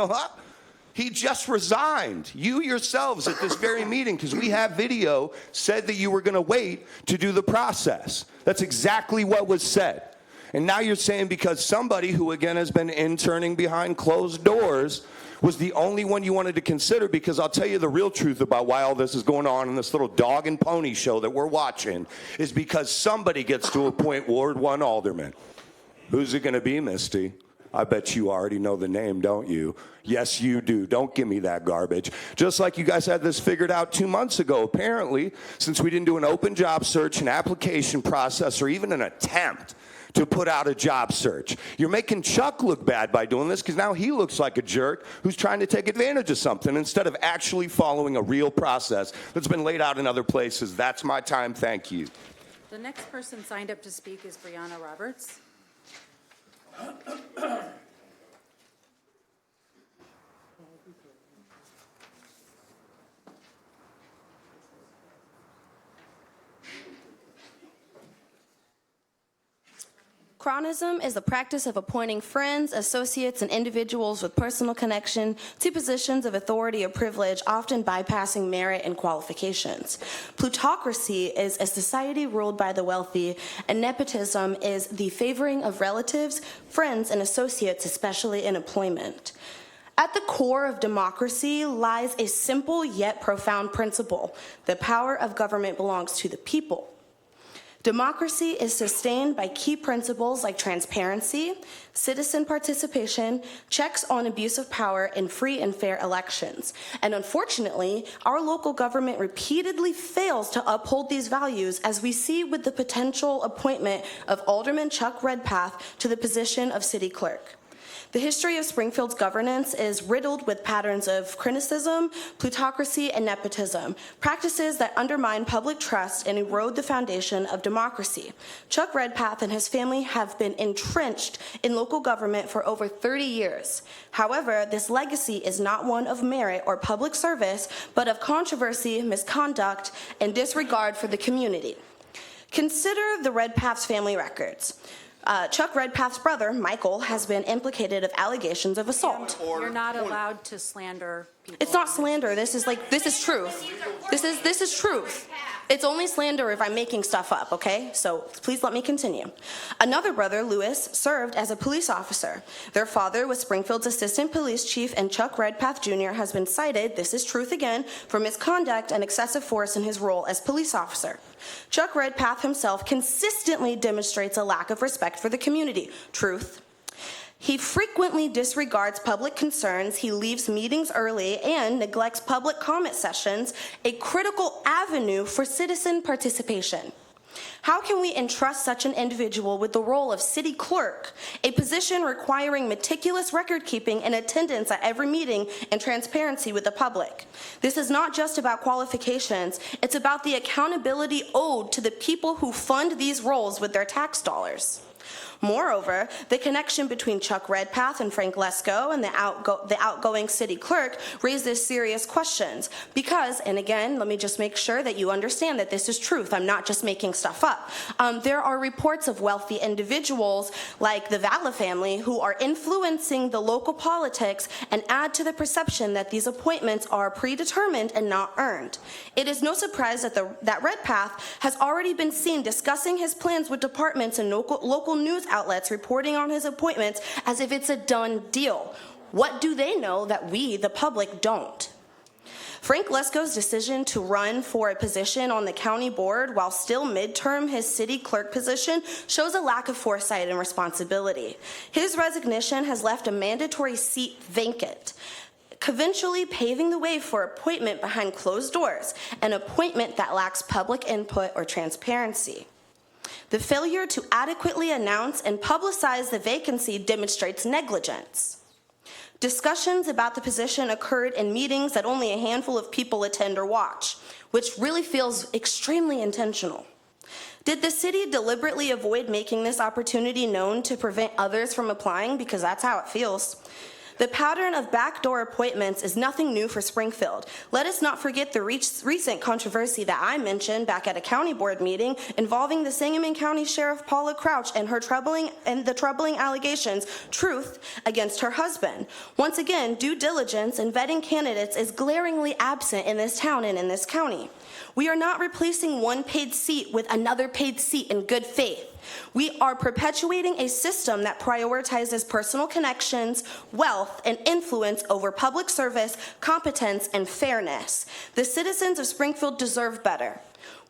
He just resigned. You yourselves at this very meeting, because we have video, said that you were going to wait to do the process. That's exactly what was said. And now you're saying because somebody who, again, has been interning behind closed doors was the only one you wanted to consider, because I'll tell you the real truth about why all this is going on in this little dog and pony show that we're watching is because somebody gets to appoint Ward 1 alderman. Who's it going to be, Misty? I bet you already know the name, don't you? Yes, you do. Don't give me that garbage. Just like you guys had this figured out 2 months ago, apparently, since we didn't do an open job search, an application process, or even an attempt to put out a job search. You're making Chuck look bad by doing this because now he looks like a jerk who's trying to take advantage of something instead of actually following a real process that's been laid out in other places. That's my time. Thank you. The next person signed up to speak is Brianna Roberts. Cronyism is the practice of appointing friends, associates, and individuals with personal connection to positions of authority or privilege, often bypassing merit and qualifications. Plutocracy is a society ruled by the wealthy, and nepotism is the favoring of relatives, friends, and associates, especially in employment. At the core of democracy lies a simple yet profound principle: the power of government belongs to the people. Democracy is sustained by key principles like transparency, citizen participation, checks on abuse of power, and free and fair elections. And unfortunately, our local government repeatedly fails to uphold these values, as we see with the potential appointment of Alderman Chuck Redpath to the position of city clerk. The history of Springfield's governance is riddled with patterns of cronyism, plutocracy, and nepotism, practices that undermine public trust and erode the foundation of democracy. Chuck Redpath and his family have been entrenched in local government for over 30 years. However, this legacy is not one of merit or public service, but of controversy, misconduct, and disregard for the community. Consider the Redpath's family records. Chuck Redpath's brother, Michael, has been implicated of allegations of assault. You're not allowed to slander people. It's not slander. This is truth. This is truth. It's only slander if I'm making stuff up, okay? So please let me continue. Another brother, Lewis, served as a police officer. Their father was Springfield's assistant police chief, and Chuck Redpath Jr. has been cited, this is truth again, for misconduct and excessive force in his role as police officer. Chuck Redpath himself consistently demonstrates a lack of respect for the community. Truth. He frequently disregards public concerns, he leaves meetings early, and neglects public comment sessions, a critical avenue for citizen participation. How can we entrust such an individual with the role of city clerk, a position requiring meticulous record keeping and attendance at every meeting and transparency with the public? This is not just about qualifications, it's about the accountability owed to the people who fund these roles with their tax dollars. Moreover, the connection between Chuck Redpath and Frank Lesko and the outgoing city clerk raises serious questions because, and again, let me just make sure that you understand that this is truth. I'm not just making stuff up. There are reports of wealthy individuals like the Valla family who are influencing the local politics and add to the perception that these appointments are predetermined and not earned. It is no surprise that Redpath has already been seen discussing his plans with departments and local news outlets reporting on his appointments as if it's a done deal. What do they know that we, the public, don't? Frank Lesko's decision to run for a position on the county board while still midterm his city clerk position shows a lack of foresight and responsibility. His resignation has left a mandatory seat vacant, eventually paving the way for appointment behind closed doors, an appointment that lacks public input or transparency. The failure to adequately announce and publicize the vacancy demonstrates negligence. Discussions about the position occurred in meetings that only a handful of people attend or watch, which really feels extremely intentional. Did the city deliberately avoid making this opportunity known to prevent others from applying? Because that's how it feels. The pattern of backdoor appointments is nothing new for Springfield. Let us not forget the recent controversy that I mentioned back at a county board meeting involving the Sangamon County Sheriff Paula Crouch and the troubling allegations, truth, against her husband. Once again, due diligence in vetting candidates is glaringly absent in this town and in this county. We are not replacing one paid seat with another paid seat in good faith. We are perpetuating a system that prioritizes personal connections, wealth, and influence over public service, competence, and fairness. The citizens of Springfield deserve better.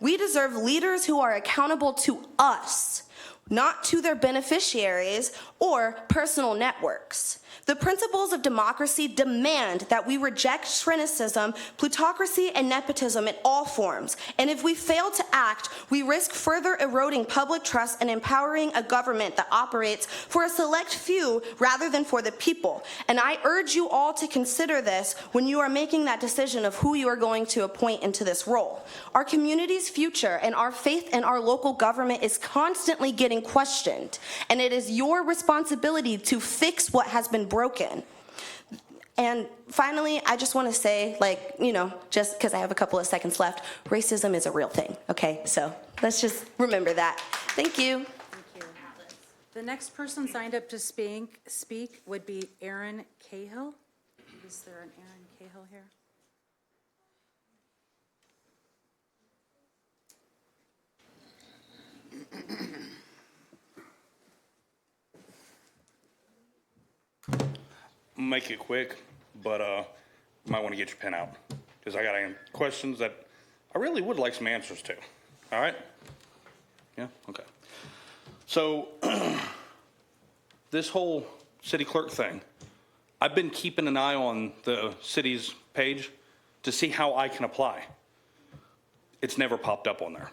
We deserve leaders who are accountable to us, not to their beneficiaries or personal networks. The principles of democracy demand that we reject cynicism, plutocracy, and nepotism in all forms. And if we fail to act, we risk further eroding public trust and empowering a government that operates for a select few rather than for the people. And I urge you all to consider this when you are making that decision of who you are going to appoint into this role. Our community's future and our faith in our local government is constantly getting questioned. And it is your responsibility to fix what has been broken. And finally, I just want to say, just because I have a couple of seconds left, racism is a real thing, okay? So let's just remember that. Thank you. Thank you. The next person signed up to speak would be Aaron Cahill. Is there an Aaron Cahill here? Make it quick, but you might want to get your pen out because I got questions that I really would like some answers to. All right? Yeah? Okay. So this whole city clerk thing, I've been keeping an eye on the city's page to see how I can apply. It's never popped up on there.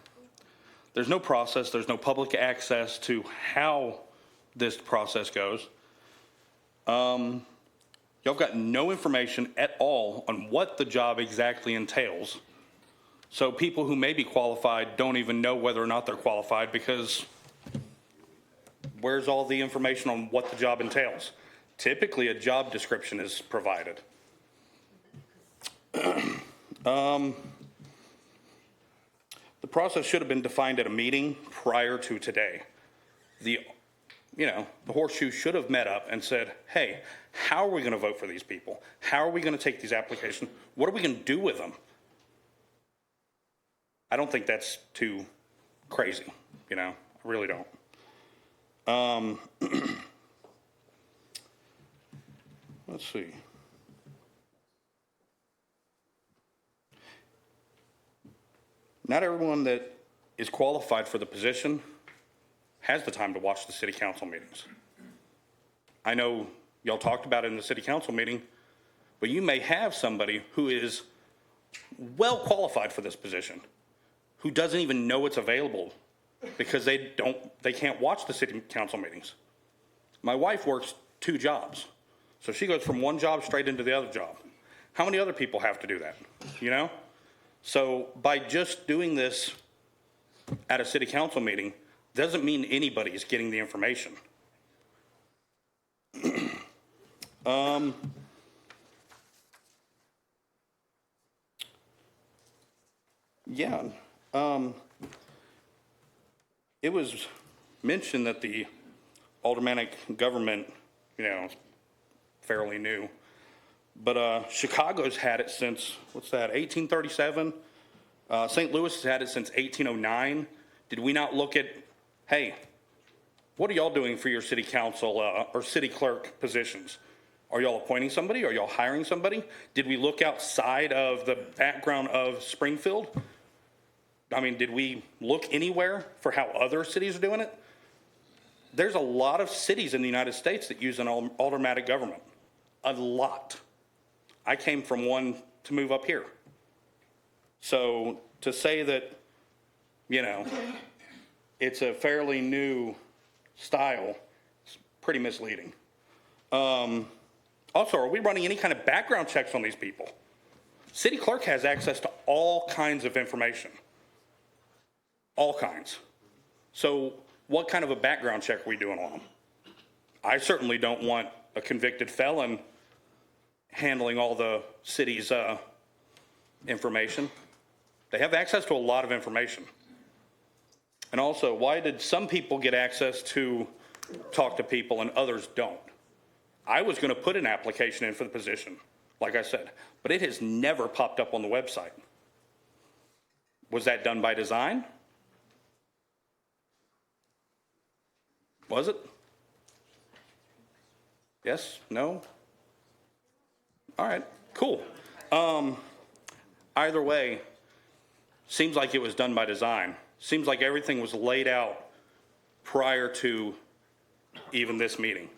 There's no process. There's no public access to how this process goes. Y'all got no information at all on what the job exactly entails. So people who may be qualified don't even know whether or not they're qualified because where's all the information on what the job entails? Typically, a job description is provided. The process should have been defined at a meeting prior to today. The the horseshoe should have met up and said, hey, how are we going to vote for these people? How are we going to take these applications? What are we going to do with them? I don't think that's too crazy, I really don't. Let's see. Not everyone that is qualified for the position has the time to watch the city council meetings. I know y'all talked about it in the city council meeting, but you may have somebody who is well qualified for this position, who doesn't even know it's available because they can't watch the city council meetings. My wife works 2 jobs, so she goes from one job straight into the other job. How many other people have to do that, So by just doing this at a city council meeting doesn't mean anybody is getting the information. It was mentioned that the aldermanic government, is fairly new. But Chicago's had it since, 1837? St. Louis has had it since 1809. Did we not look at, hey, what are y'all doing for your city council or city clerk positions? Are y'all appointing somebody? Are y'all hiring somebody? Did we look outside of the background of Springfield? Did we look anywhere for how other cities are doing it? There's a lot of cities in the United States that use an aldermanic government. A lot. I came from one to move up here. So to say that, it's a fairly new style is pretty misleading. Also, are we running any kind of background checks on these people? City clerk has access to all kinds of information. All kinds. So what kind of a background check are we doing on them? I certainly don't want a convicted felon handling all the city's information. They have access to a lot of information. And also, why did some people get access to talk to people and others don't? I was going to put an application in for the position, like I said, but it has never popped up on the website. Was that done by design? Was it? Yes? No? All right, cool. Either way, seems like it was done by design. Seems like everything was laid out prior to even this meeting.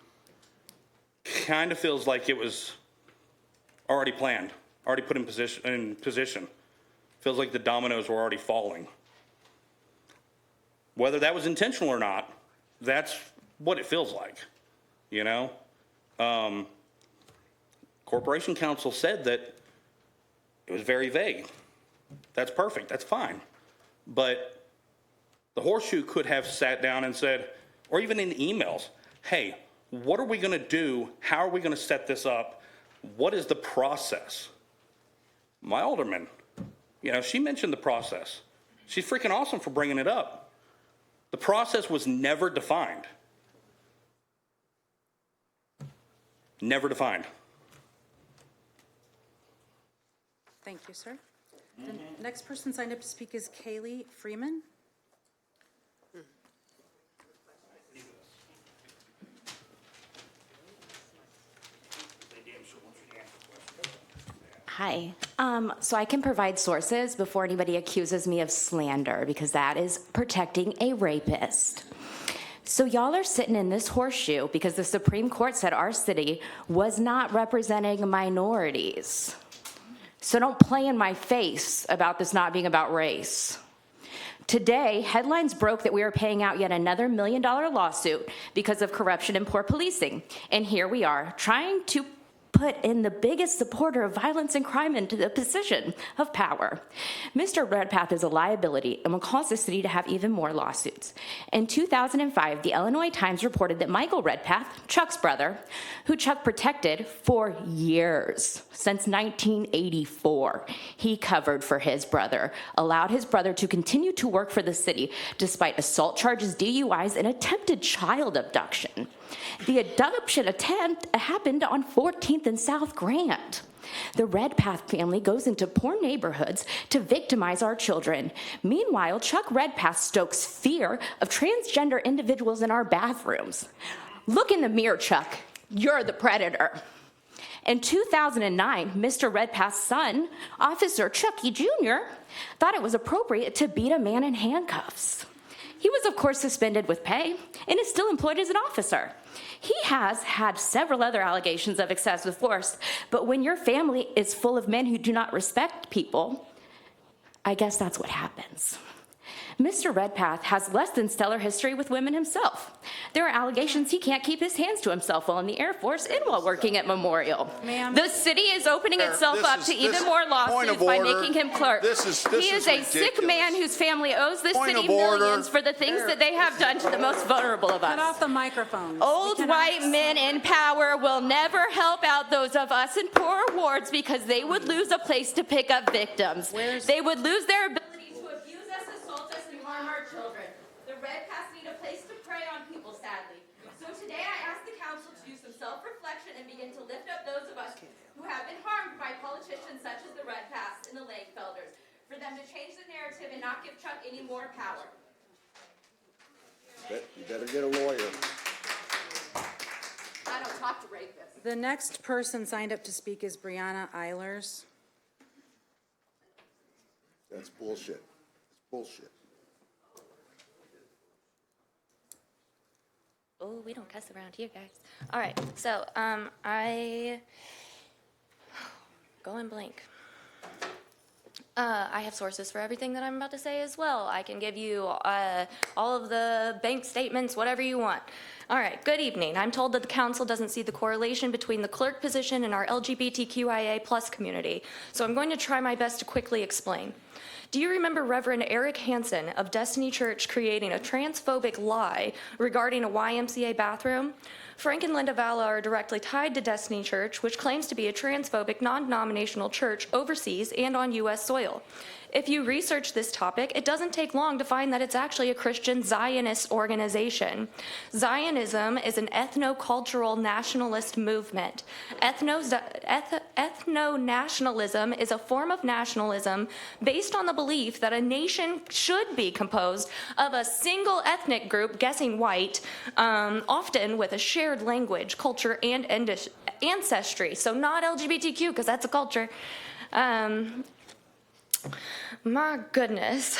Kind of feels like it was already planned, already put in position. Feels like the dominoes were already falling. Whether that was intentional or not, that's what it feels like, Corporation Counsel said that it was very vague. That's perfect, that's fine. But the horseshoe could have sat down and said, or even in emails, hey, what are we going to do? How are we going to set this up? What is the process? My alderman, she mentioned the process. She's freaking awesome for bringing it up. The process was never defined. Never defined. Thank you, sir. The next person signed up to speak is Kaylee Freeman. Hi. So I can provide sources before anybody accuses me of slander, because that is protecting a rapist. So y'all are sitting in this horseshoe because the Supreme Court said our city was not representing minorities. So don't play in my face about this not being about race. Today, headlines broke that we are paying out yet another $1 million lawsuit because of corruption and poor policing. And here we are trying to put in the biggest supporter of violence and crime into the position of power. Mr. Redpath is a liability and will cause the city to have even more lawsuits. In 2005, the Illinois Times reported that Michael Redpath, Chuck's brother, who Chuck protected for years, since 1984, he covered for his brother, allowed his brother to continue to work for the city despite assault charges, DUIs, and attempted child abduction. The adoption attempt happened on 14th and South Grant. The Redpath family goes into poor neighborhoods to victimize our children. Meanwhile, Chuck Redpath stokes fear of transgender individuals in our bathrooms. Look in the mirror, Chuck. You're the predator. In 2009, Mr. Redpath's son, Officer Chucky Jr., thought it was appropriate to beat a man in handcuffs. He was, of course, suspended with pay and is still employed as an officer. He has had several other allegations of excessive force, but when your family is full of men who do not respect people, I guess that's what happens. Mr. Redpath has less than stellar history with women himself. There are allegations he can't keep his hands to himself while in the Air Force and while working at Memorial. Ma'am. The city is opening itself up to even more lawsuits by making him clerk. This is He is a sick man whose family owes the city millions for the things that they have done to the most vulnerable of us. Cut off the microphones. Old white men in power will never help out those of us in poorer wards because they would lose a place to pick up victims. They would lose their ability to abuse us, assault us, and harm our children. The Redpaths need a place to prey on people, sadly. So today I ask the council to do some self-reflection and begin to lift up those of us who have been harmed by politicians such as the Redpaths and the Langfelders, for them to change the narrative and not give Chuck any more power. You better get a lawyer. I don't talk to rapists. The next person signed up to speak is Brianna Eilers. That's bullshit. It's bullshit. Oh, we don't cuss around here, guys. All right, so going blank. I have sources for everything that I'm about to say as well. I can give you all of the bank statements, whatever you want. All right, good evening. I'm told that the council doesn't see the correlation between the clerk position and our LGBTQIA+ community, so I'm going to try my best to quickly explain. Do you remember Reverend Eric Hansen of Destiny Church creating a transphobic lie regarding a YMCA bathroom? Frank and Linda Valla are directly tied to Destiny Church, which claims to be a transphobic, non-denominational church overseas and on U.S. soil. If you research this topic, it doesn't take long to find that it's actually a Christian Zionist organization. Zionism is an ethno-cultural nationalist movement. Ethno-nationalism is a form of nationalism based on the belief that a nation should be composed of a single ethnic group, guessing white, often with a shared language, culture, and ancestry. So not LGBTQ, because that's a culture. My goodness.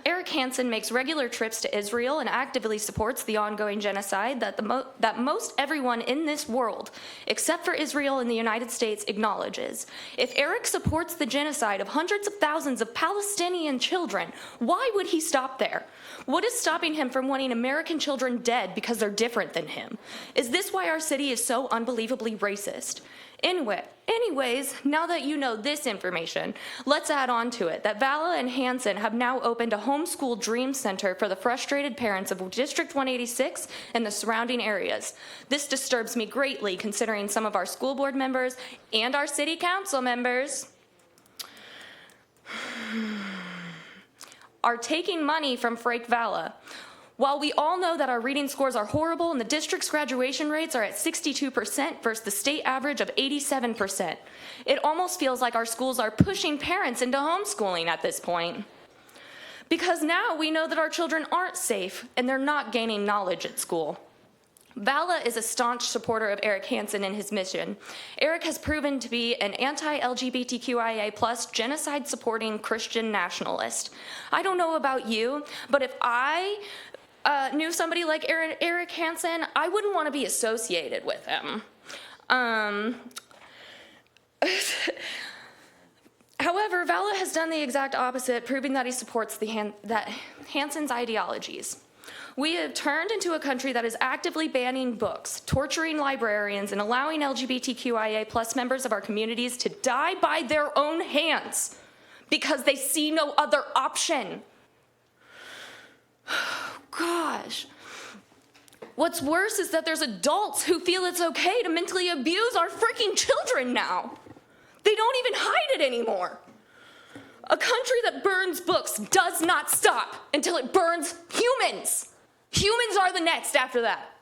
Eric Hansen makes regular trips to Israel and actively supports the ongoing genocide that most everyone in this world, except for Israel and the United States, acknowledges. If Eric supports the genocide of hundreds of thousands of Palestinian children, why would he stop there? What is stopping him from wanting American children dead because they're different than him? Is this why our city is so unbelievably racist? Anyways, now that you know this information, let's add on to it that Valla and Hansen have now opened a homeschool dream center for the frustrated parents of District 186 and the surrounding areas. This disturbs me greatly considering some of our school board members and our city council members are taking money from Frank Valla. While we all know that our reading scores are horrible and the district's graduation rates are at 62% versus the state average of 87%, it almost feels like our schools are pushing parents into homeschooling at this point. Because now we know that our children aren't safe and they're not gaining knowledge at school. Valla is a staunch supporter of Eric Hansen and his mission. Eric has proven to be an anti-LGBTQIA+ genocide-supporting Christian nationalist. I don't know about you, but if I knew somebody like Eric Hansen, I wouldn't want to be associated with him. However, Valla has done the exact opposite, proving that he supports Hansen's ideologies. We have turned into a country that is actively banning books, torturing librarians, and allowing LGBTQIA plus members of our communities to die by their own hands because they see no other option. Gosh. What's worse is that there's adults who feel it's okay to mentally abuse our freaking children now. They don't even hide it anymore. A country that burns books does not stop until it burns humans. Humans are the next after that.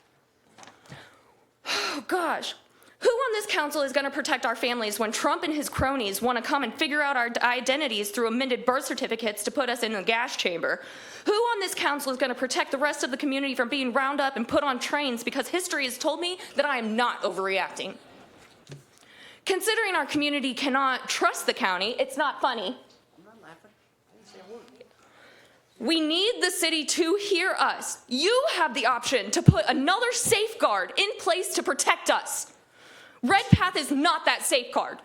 Oh, gosh. Who on this council is going to protect our families when Trump and his cronies want to come and figure out our identities through amended birth certificates to put us in the gas chamber? Who on this council is going to protect the rest of the community from being rounded up and put on trains because history has told me that I am not overreacting? Considering our community cannot trust the county, it's not funny. We need the city to hear us. You have the option to put another safeguard in place to protect us. Red Path is not that safeguard.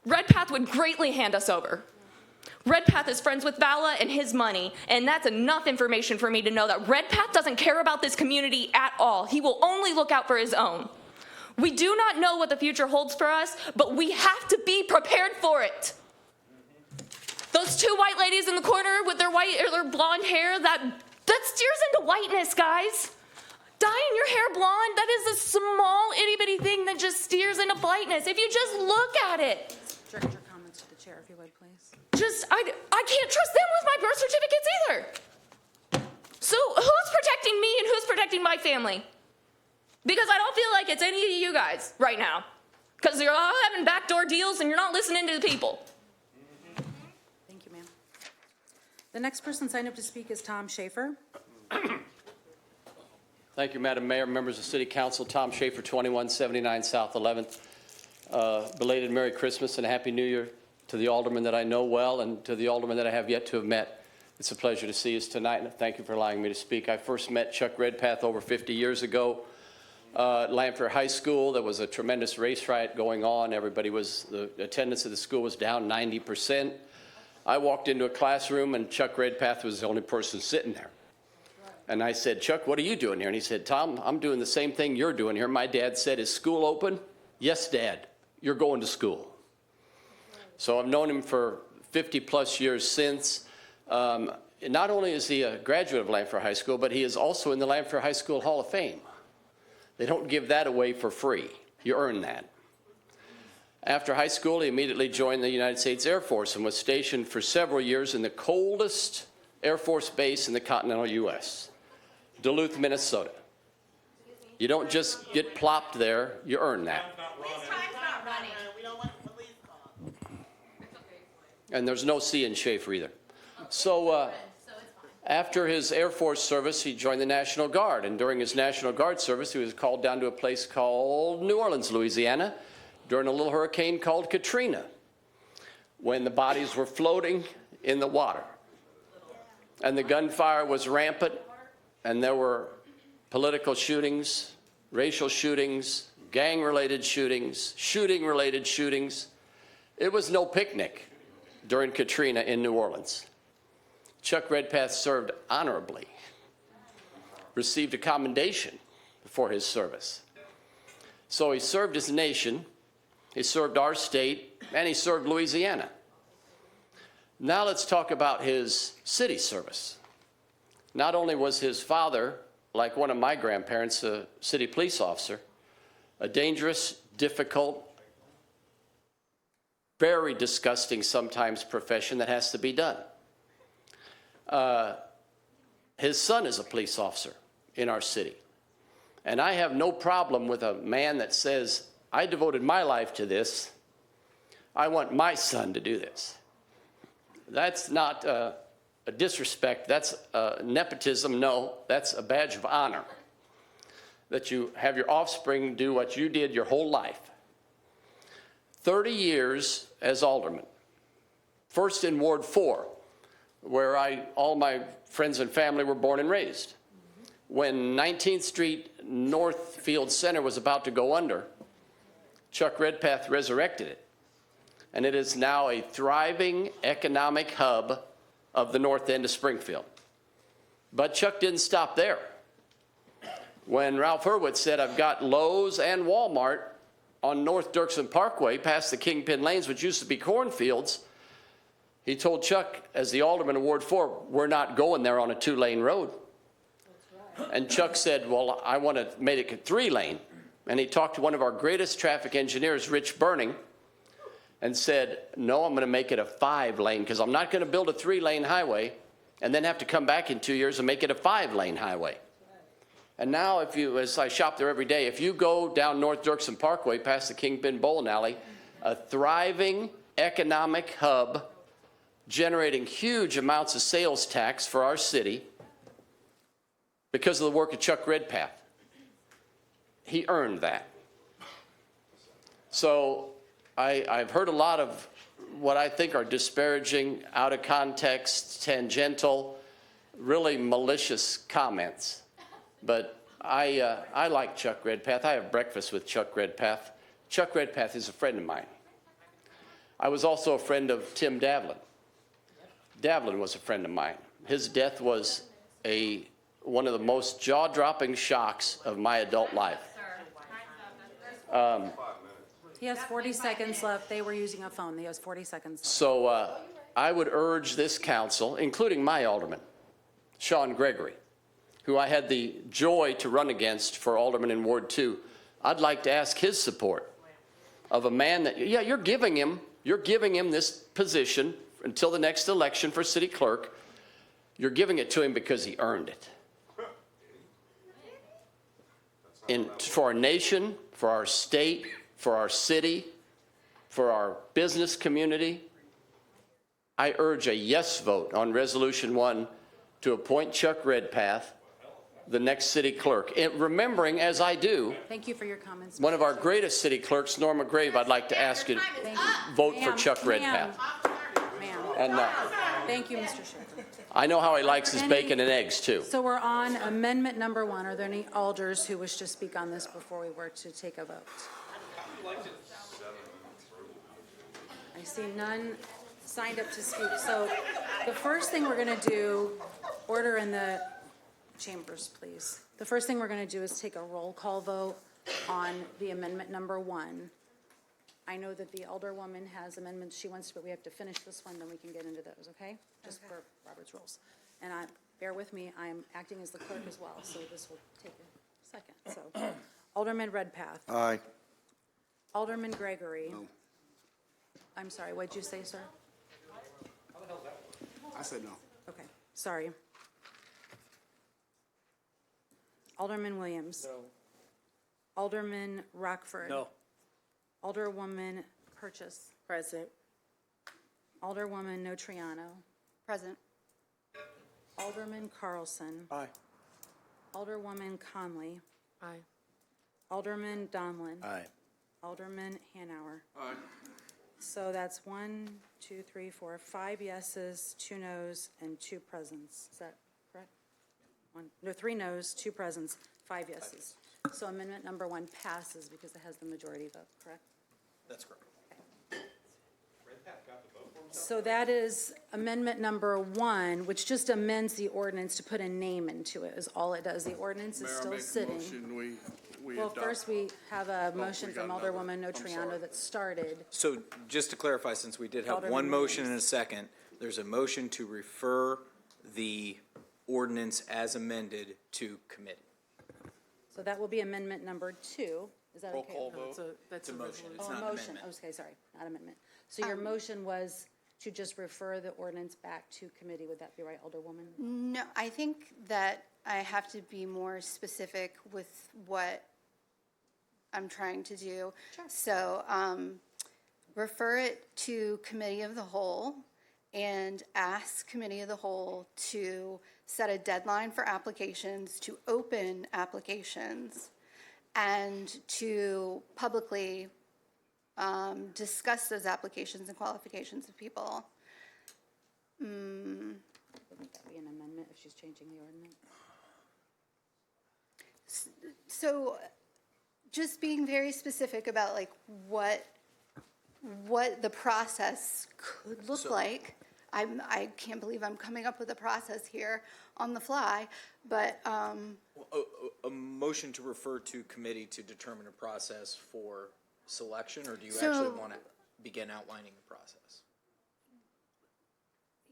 Red Path would greatly hand us over. Red Path is friends with Vala and his money, and that's enough information for me to know that Red Path doesn't care about this community at all. He will only look out for his own. We do not know what the future holds for us, but we have to be prepared for it. Those two white ladies in the corner with their white or their blonde hair, that steers into whiteness, guys. Dyeing your hair blonde, that is a small itty-bitty thing that just steers into whiteness. If you just look at it. Direct your comments to the chair, if you would, please. I can't trust them with my birth certificates either. So who's protecting me and who's protecting my family? Because I don't feel like it's any of you guys right now. Because you're all having backdoor deals and you're not listening to the people. Thank you, ma'am. The next person signed up to speak is Tom Schaefer. Thank you, Madam Mayor, members of City Council. Tom Schaefer, 2179 South 11th. Belated Merry Christmas and Happy New Year to the aldermen that I know well and to the aldermen that I have yet to have met. It's a pleasure to see you tonight, and thank you for allowing me to speak. I first met Chuck Redpath over 50 years ago at Lanphier High School. There was a tremendous race riot going on. The attendance of the school was down 90%. I walked into a classroom, and Chuck Redpath was the only person sitting there. And I said, Chuck, what are you doing here? And he said, Tom, I'm doing the same thing you're doing here. My dad said, is school open? Yes, Dad, you're going to school. So I've known him for 50-plus years since. Not only is he a graduate of Lanphier High School, but he is also in the Lanphier High School Hall of Fame. They don't give that away for free. You earn that. After high school, he immediately joined the United States Air Force and was stationed for several years in the coldest Air Force base in the continental U.S., Duluth, Minnesota. You don't just get plopped there, you earn that. And there's no C in Schaefer either. So after his Air Force service, he joined the National Guard. And during his National Guard service, he was called down to a place called New Orleans, Louisiana, during a little hurricane called Katrina, when the bodies were floating in the water. And the gunfire was rampant, and there were political shootings, racial shootings, gang-related shootings, shooting-related shootings. It was no picnic during Katrina in New Orleans. Chuck Redpath served honorably, received a commendation for his service. So he served his nation, he served our state, and he served Louisiana. Now let's talk about his city service. Not only was his father, like one of my grandparents, a city police officer, a dangerous, difficult, very disgusting sometimes profession that has to be done. His son is a police officer in our city. And I have no problem with a man that says, I devoted my life to this. I want my son to do this. That's not a disrespect. That's nepotism. No, that's a badge of honor. That you have your offspring do what you did your whole life. 30 years as alderman. First in Ward 4, where all my friends and family were born and raised. When 19th Street Northfield Center was about to go under, Chuck Redpath resurrected it. And it is now a thriving economic hub of the north end of Springfield. But Chuck didn't stop there. When Ralph Hurwitz said, I've got Lowe's and Walmart on North Dirksen Parkway past the Kingpin Lanes, which used to be cornfields, he told Chuck, as the alderman of Ward 4, we're not going there on a 2-lane road. And Chuck said, well, I want to make it 3-lane. And he talked to one of our greatest traffic engineers, Rich Burning, and said, no, I'm going to make it a 5-lane because I'm not going to build a 3-lane highway and then have to come back in 2 years and make it a 5-lane highway. And now, as I shop there every day, if you go down North Dirksen Parkway past the Kingpin Bowling Alley, a thriving economic hub generating huge amounts of sales tax for our city because of the work of Chuck Redpath. He earned that. So I've heard a lot of what I think are disparaging, out of context, tangential, really malicious comments. But I like Chuck Redpath. I have breakfast with Chuck Redpath. Chuck Redpath is a friend of mine. I was also a friend of Tim Davlin. Davlin was a friend of mine. His death was one of the most jaw-dropping shocks of my adult life. He has 40 seconds left. They were using a phone. He has 40 seconds left. So I would urge this council, including my alderman, Sean Gregory, who I had the joy to run against for alderman in Ward 2. I'd like to ask his support of a man that, yeah, you're giving him this position until the next election for city clerk. You're giving it to him because he earned it. For our nation, for our state, for our city, for our business community, I urge a yes vote on Resolution 1 to appoint Chuck Redpath the next city clerk. And remembering, as I do, Thank you for your comments. one of our greatest city clerks, Norma Grave, I'd like to ask you to vote for Chuck Redpath. And Thank you, Mr. Schaefer. I know how he likes his bacon and eggs, too. So we're on amendment number 1. Are there any alders who wish to speak on this before we were to take a vote? I see none signed up to speak. So the first thing we're going to do, order in the chambers, please. The first thing we're going to do is take a roll call vote on the amendment number 1. I know that the alderwoman has amendments she wants to, but we have to finish this one, then we can get into those, okay? Just for Robert's rules. And bear with me, I'm acting as the clerk as well, so this will take a second. So, Alderman Redpath. Aye. Alderman Gregory. No. I'm sorry, what'd you say, sir? I said no. Okay, sorry. Alderman Williams. No. Alderman Rockford. No. Alderwoman Purchase. Present. Alderwoman Notriano. Present. Alderman Carlson. Aye. Alderwoman Conley. Aye. Alderman Donlin. Aye. Alderman Hanauer. Aye. So that's 1, 2, 3, 4, 5 yeses, 2 noes, and 2 presents. Is that correct? 3 noes, 2 presents, 5 yeses. So amendment number 1 passes because it has the majority vote, correct? That's correct. So that is amendment number 1, which just amends the ordinance to put a name into it, is all it does. The ordinance is still sitting. Well, adopt. first we have a motion we from got another. Alderwoman I'm Notriano sorry. that started. So just to clarify, since we did have Alderman one motion Williams. and a second, there's a motion to refer the ordinance as amended to committee. So that will be amendment number 2. Is that Roll okay? call No, vote. that's a motion. resolution. It's Oh, not a an motion. amendment. Okay, sorry, not amendment. So your motion was to just refer the ordinance back to committee. Would that be right, Alderwoman? No, I think that I have to be more specific with what I'm trying to do. Sure. So refer it to committee of the whole and ask committee of the whole to set a deadline for applications, to open applications, and to publicly discuss those applications and qualifications of people. Wouldn't that be an amendment if she's changing the ordinance? So just being very specific about like what the process could look like I can't believe I'm coming up with a process here on the fly, but, A motion to refer to committee to determine a process for selection, or do you So- actually want to begin outlining the process?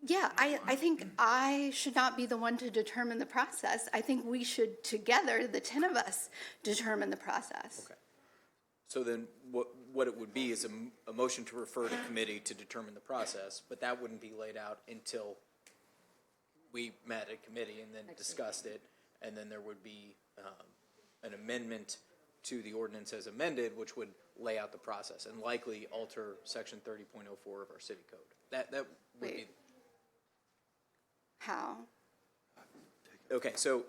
yeah, I think I should not be the one to determine the process. I think we should together, the 10 of us, determine the process. Okay. So then what it would be is a motion to refer to committee to determine the process, but that wouldn't be laid out until we met at committee and then discussed it, and then there would be an amendment to the ordinance as amended, which would lay out the process and likely alter section 30.04 of our city code. That would be. Wait. How? Okay, so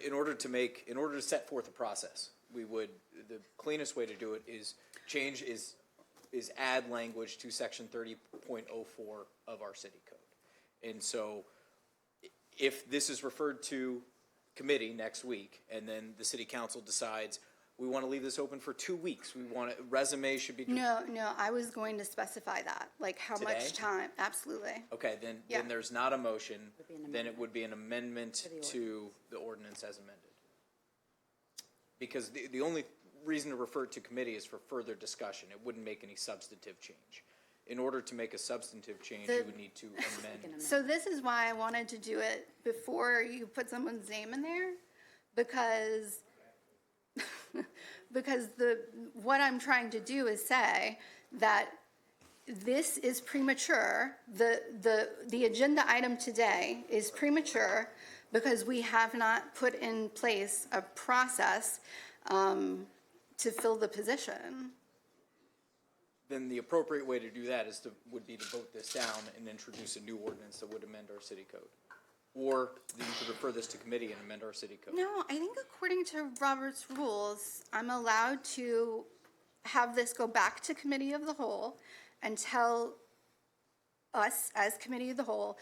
in order to set forth a process, the cleanest way to do it is add language to section 30.04 of our city code. And so if this is referred to committee next week, and then the city council decides, we want to leave this open for 2 weeks, resume should be. No, I was going to specify that, like how Today? much time, absolutely. Okay, then Yeah. there's not a motion, then it would be an amendment to the ordinance as amended. Because the only reason to refer it to committee is for further discussion. It wouldn't make any substantive change. In order to make a substantive change, you would need to amend. So this is why I wanted to do it before you put someone's name in there, because what I'm trying to do is say that this is premature. The agenda item today is premature because we have not put in place a process to fill the position. Then the appropriate way to do that would be to vote this down and introduce a new ordinance that would amend our city code. Or you could refer this to committee and amend our city code. No, I think according to Robert's rules, I'm allowed to have this go back to committee of the whole and tell us as committee of the whole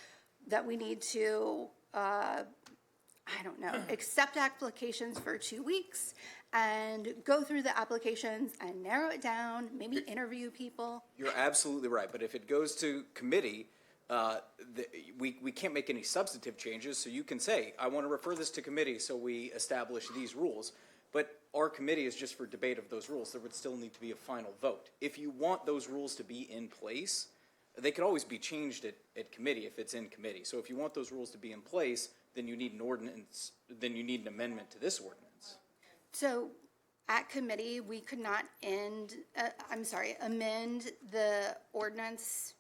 that we need to, accept applications for 2 weeks and go through the applications and narrow it down, maybe interview people. You're absolutely right, but if it goes to committee, we can't make any substantive changes, so you can say, I want to refer this to committee so we establish these rules, but our committee is just for debate of those rules. There would still need to be a final vote. If you want those rules to be in place, they could always be changed at committee if it's in committee. So if you want those rules to be in place, then you need an ordinance, then you need an amendment to this ordinance. So at committee, we could not amend the ordinance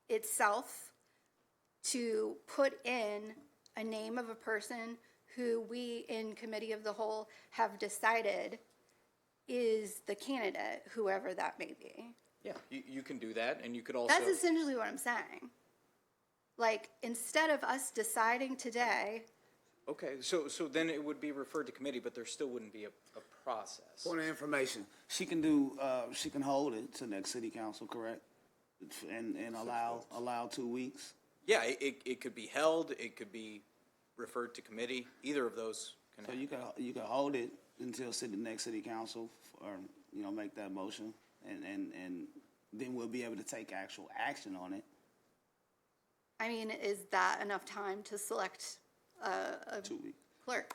itself to put in a name of a person who we in committee of the whole have decided is the candidate, whoever that may be. Yeah, you can do that, and you could also. That's essentially what I'm saying. Like, instead of us deciding today. Okay, so then it would be referred to committee, but there still wouldn't be a process. Point of information, she can hold it to next city council, correct? And allow 2 weeks? Yeah, it could be held, it could be referred to committee, either of those can So happen. you can hold it until next city council, or, make that motion, and then we'll be able to take actual action on it. I mean, is that enough time to select a 2 weeks. clerk?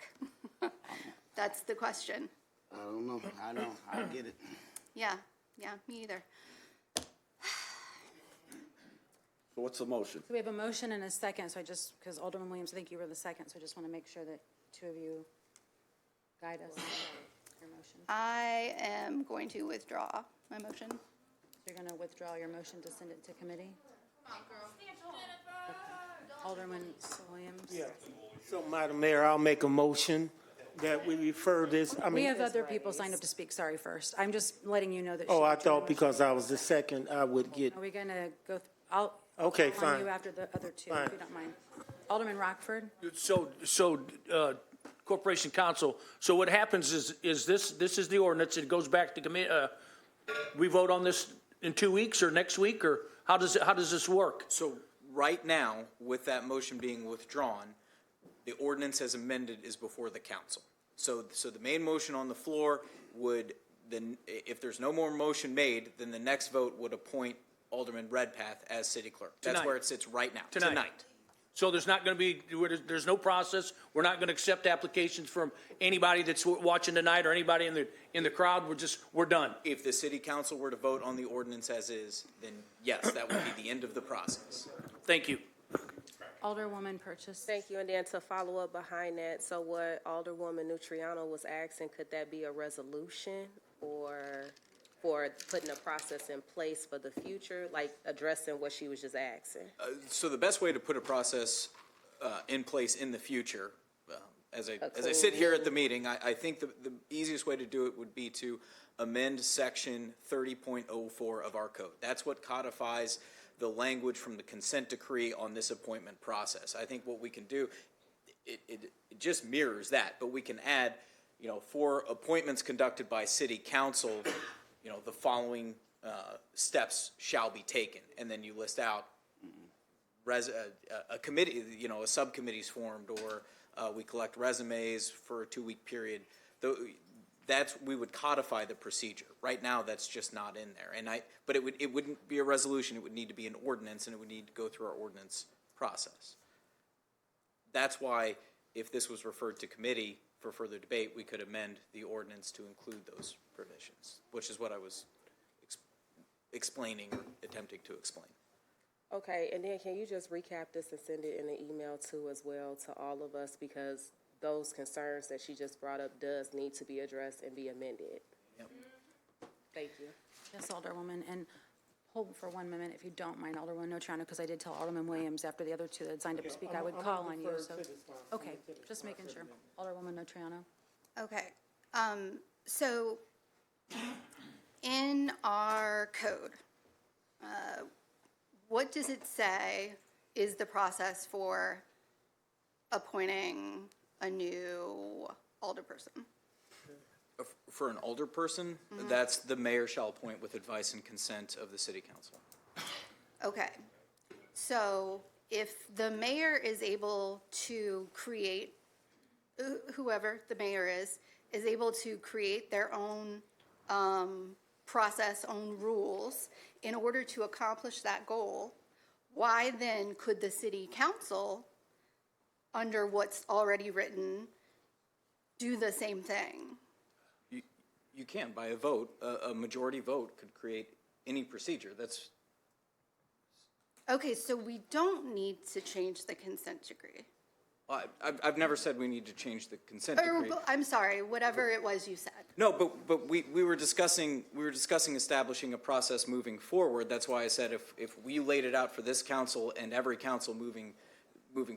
That's the question. I don't know, I get it. Yeah, me either. So what's the motion? So we have a motion and a second, so because Alderman Williams, I think you were the second, so I just want to make sure that two of you guide us your motion. I am going to withdraw my motion. You're going to withdraw your motion to send it to committee? Alderman Williams? Yeah. So, Madam Mayor, I'll make a motion that we refer this, We have other people signed up to speak, sorry, first. I'm just letting you know that. Oh, I thought because I was the second, I would get, Are we going to go, I'll. Okay, call on fine. you after the other two, Fine. if you don't mind. Alderman Rockford? So, Corporation Counsel, so what happens is this is the ordinance, it goes back to committee, we vote on this in 2 weeks or next week, or how does this work? So right now, with that motion being withdrawn, the ordinance as amended is before the council. So the main motion on the floor would then, if there's no more motion made, then the next vote would appoint Alderman Redpath as city clerk. That's Tonight. where it sits right now. Tonight. So there's not going to be, there's no process. We're not going to accept applications from anybody that's watching tonight or anybody in the crowd. We're done. If the city council were to vote on the ordinance as is, then yes, that would be the end of the process. Thank you. Alderwoman Purchase. Thank you, and then to follow up behind that, so what Alderwoman Nutriano was asking, could that be a resolution or for putting a process in place for the future, like addressing what she was just asking? So the best way to put a process in place in the future, as I sit here at the meeting, I think the easiest way to do it would be to amend section 30.04 of our code. That's what codifies the language from the consent decree on this appointment process. I think what we can do, it just mirrors that, but we can add, for appointments conducted by city council, the following steps shall be taken, and then you list out a committee, a subcommittee's formed, or we collect resumes for a 2-week period. We would codify the procedure. Right now, that's just not in there. But it wouldn't be a resolution. It would need to be an ordinance, and it would need to go through our ordinance process. That's why, if this was referred to committee for further debate, we could amend the ordinance to include those provisions, which is what I was explaining or attempting to explain. Okay, and then can you just recap this and send it in an email too as well to all of us, because those concerns that she just brought up does need to be addressed and be amended. Yep. Thank you. Yes, Alderwoman, and hold for 1 minute if you don't mind, Alderwoman Notrano, because I did tell Alderman Williams after the other two that signed up to speak, I would call on you, so. Okay, just making sure. Alderwoman Notrano. Okay, so in our code, what does it say is the process for appointing a new alderperson? For an alderperson, that's the mayor shall appoint with advice and consent of the city council. Okay, so if the mayor is able to create, whoever the mayor is able to create their own process, own rules in order to accomplish that goal, why then could the city council, under what's already written, do the same thing? You can, by a vote, a majority vote could create any procedure. That's Okay, so we don't need to change the consent decree. I've never said we need to change the consent decree. I'm sorry, whatever it was you said. No, but we were discussing establishing a process moving forward. That's why I said if we laid it out for this council and every council moving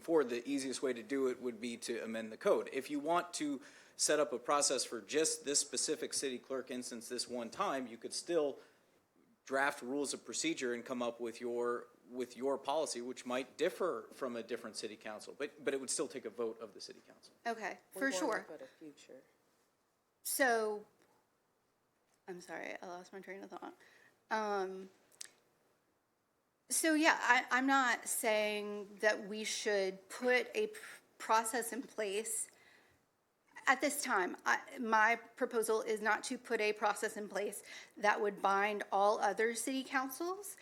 forward, the easiest way to do it would be to amend the code. If you want to set up a process for just this specific city clerk instance this one time, you could still draft rules of procedure and come up with your policy, which might differ from a different city council, but it would still take a vote of the city council. Okay, for sure. For the future. So, I'm sorry, I lost my train of thought. So yeah, I'm not saying that we should put a process in place at this time. My proposal is not to put a process in place that would bind all other city councils.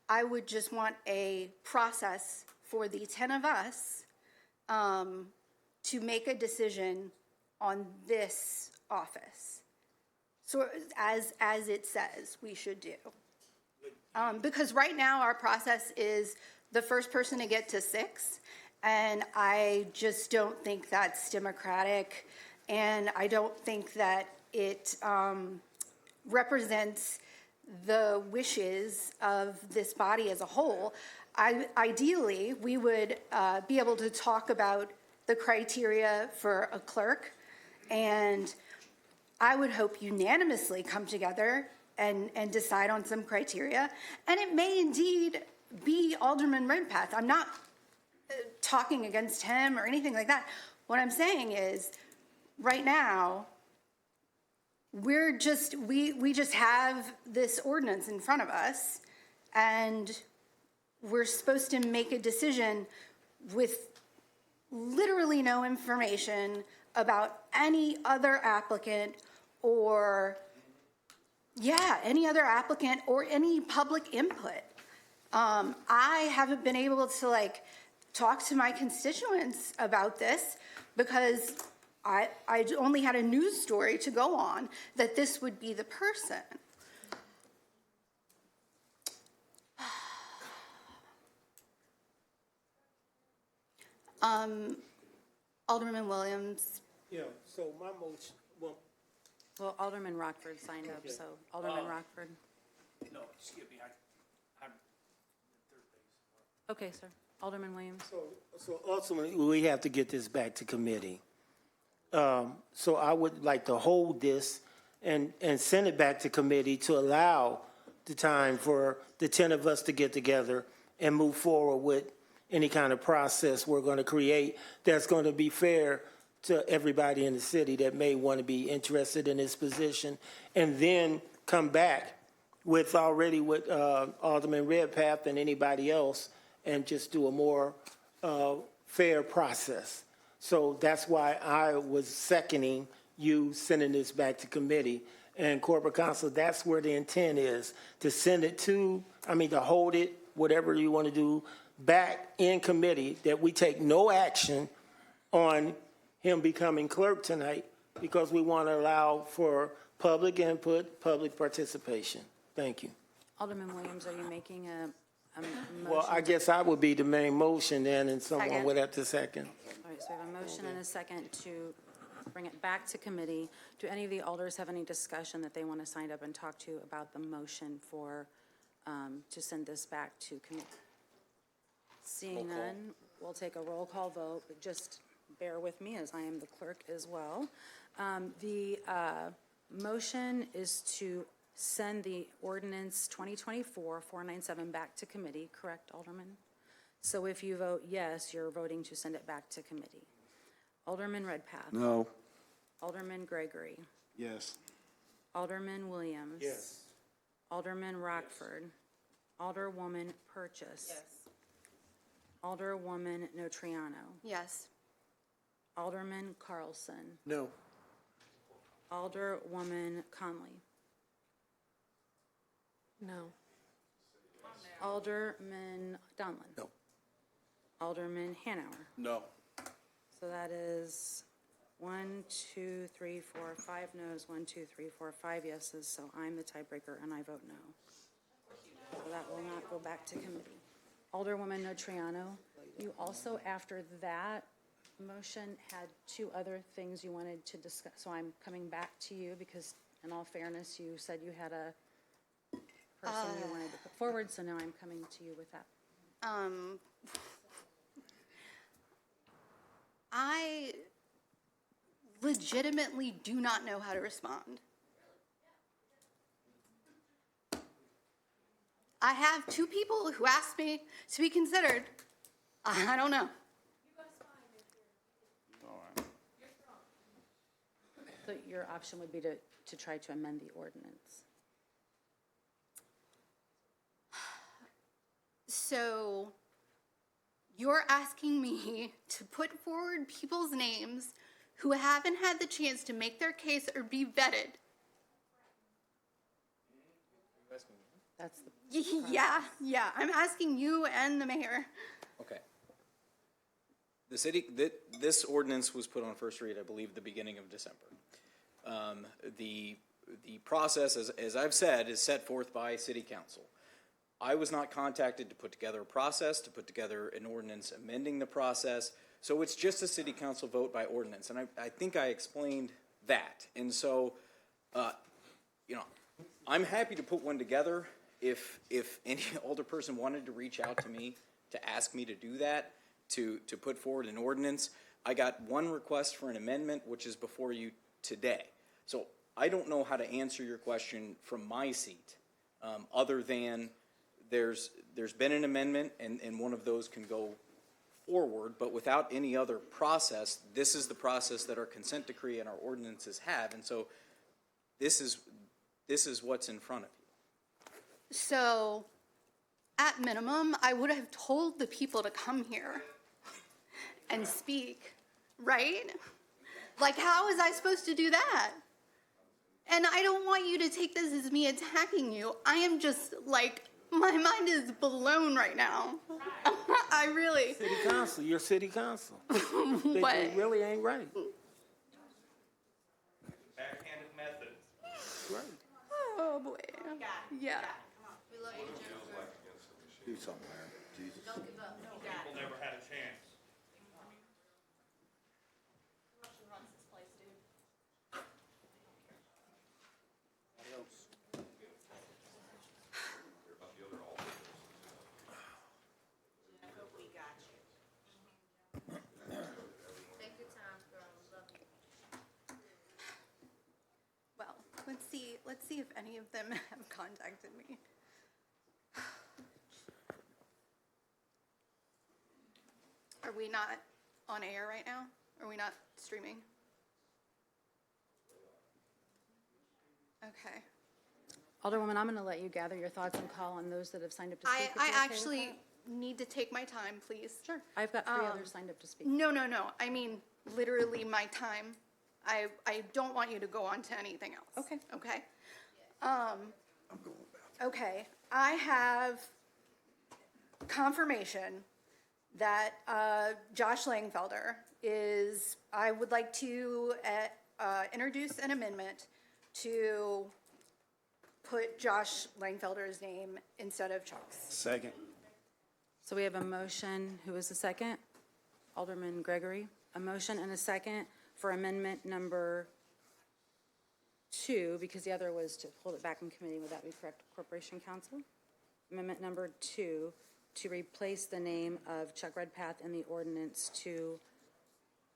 I would just want a process for the 10 of us to make a decision on this office. So as it says we should do. Because right now our process is the first person to get to 6, and I just don't think that's democratic, and I don't think that it represents the wishes of this body as a whole. Ideally, we would be able to talk about the criteria for a clerk, and I would hope unanimously come together and decide on some criteria. And it may indeed be Alderman Redpath. I'm not talking against him or anything like that. What I'm saying is, right now, we just have this ordinance in front of us, and we're supposed to make a decision with literally no information about any other applicant or any other applicant or any public input. I haven't been able to like talk to my constituents about this because I only had a news story to go on that this would be the person. Alderman Williams. Yeah, so my motion, Well, Alderman Rockford signed up, so Alderman Rockford. No, excuse me, I'm third base. Okay, sir. Alderman Williams. so ultimately, we have to get this back to committee. So I would like to hold this and send it back to committee to allow the time for the 10 of us to get together and move forward with any kind of process we're going to create that's going to be fair to everybody in the city that may want to be interested in this position, and then come back with Alderman Redpath and anybody else and just do a more fair process. So that's why I was seconding you sending this back to committee. And corporate counsel, that's where the intent is, to send it to hold it, whatever you want to do, back in committee, that we take no action on him becoming clerk tonight, because we want to allow for public input, public participation. Thank you. Alderman Williams, are you making a motion? Well, I guess I would be the main motion then, and someone Second. would have to second. All right, so we have a motion and a second to bring it back to committee. Do any of the alders have any discussion that they want to sign up and talk to about the motion for, to send this back to committee? Seeing none, we'll take a roll call vote, but just bear with me as I am the clerk as well. The motion is to send the ordinance 2024-497 back to committee, correct, Alderman? So if you vote yes, you're voting to send it back to committee. Alderman Redpath? No. Alderman Gregory? Yes. Alderman Williams? Yes. Alderman Rockford? Alderwoman Purchase? Yes. Alderwoman Notriano? Yes. Alderman Carlson? No. Alderwoman Conley? No. Alderman Donlin? No. Alderman Hanauer? No. So that is 1, 2, 3, 4, 5 noes, 1, 2, 3, 4, 5 yeses, so I'm the tiebreaker and I vote no. So that will not go back to committee. Alderwoman Notriano, you also, after that motion, had 2 other things you wanted to discuss, so I'm coming back to you because, in all fairness, you said you had a person you wanted to put forward, so now I'm coming to you with that. I legitimately do not know how to respond. I have 2 people who asked me to be considered. I don't know. So your option would be to try to amend the ordinance. So you're asking me to put forward people's names who haven't had the chance to make their case or be vetted. That's the Yeah, I'm asking you and the mayor. Okay. This ordinance was put on first read, I believe, the beginning of December. The process, as I've said, is set forth by City Council. I was not contacted to put together a process, to put together an ordinance amending the process, so it's just a City Council vote by ordinance, and I think I explained that. And so, I'm happy to put one together if any older person wanted to reach out to me to ask me to do that, to put forward an ordinance. I got one request for an amendment, which is before you today. So I don't know how to answer your question from my seat, other than there's been an amendment and one of those can go forward, but without any other process. This is the process that our consent decree and our ordinances have, and so this is what's in front of you. So, at minimum, I would have told the people to come here and speak, right? Like, how was I supposed to do that? And I don't want you to take this as me attacking you. I am just, like, My mind is blown right now. I really. City council, you're city council. They What? really ain't right. Backhanded method. Right. Oh, boy. Yeah. Do something, Mayor. Jesus. People never had a chance. Well, let's see if any of them have contacted me. Are we not on air right now? Are we not streaming? Okay. Alderwoman, I'm going to let you gather your thoughts and call on those that have signed up to speak. I if you're okay with actually that. need to take my time, please. Sure. I've got three others signed up to speak. No. I mean, literally my time. I don't want you to go on to anything else. Okay. Okay? Okay, I have confirmation that Josh Langfelder is, I would like to introduce an amendment to put Josh Langfelder's name instead of Chuck's. Second. So we have a motion. Who is the second? Alderman Gregory. A motion and a second for amendment number 2, because the other was to hold it back in committee. Would that be correct, Corporation Counsel? Amendment number 2, to replace the name of Chuck Redpath in the ordinance to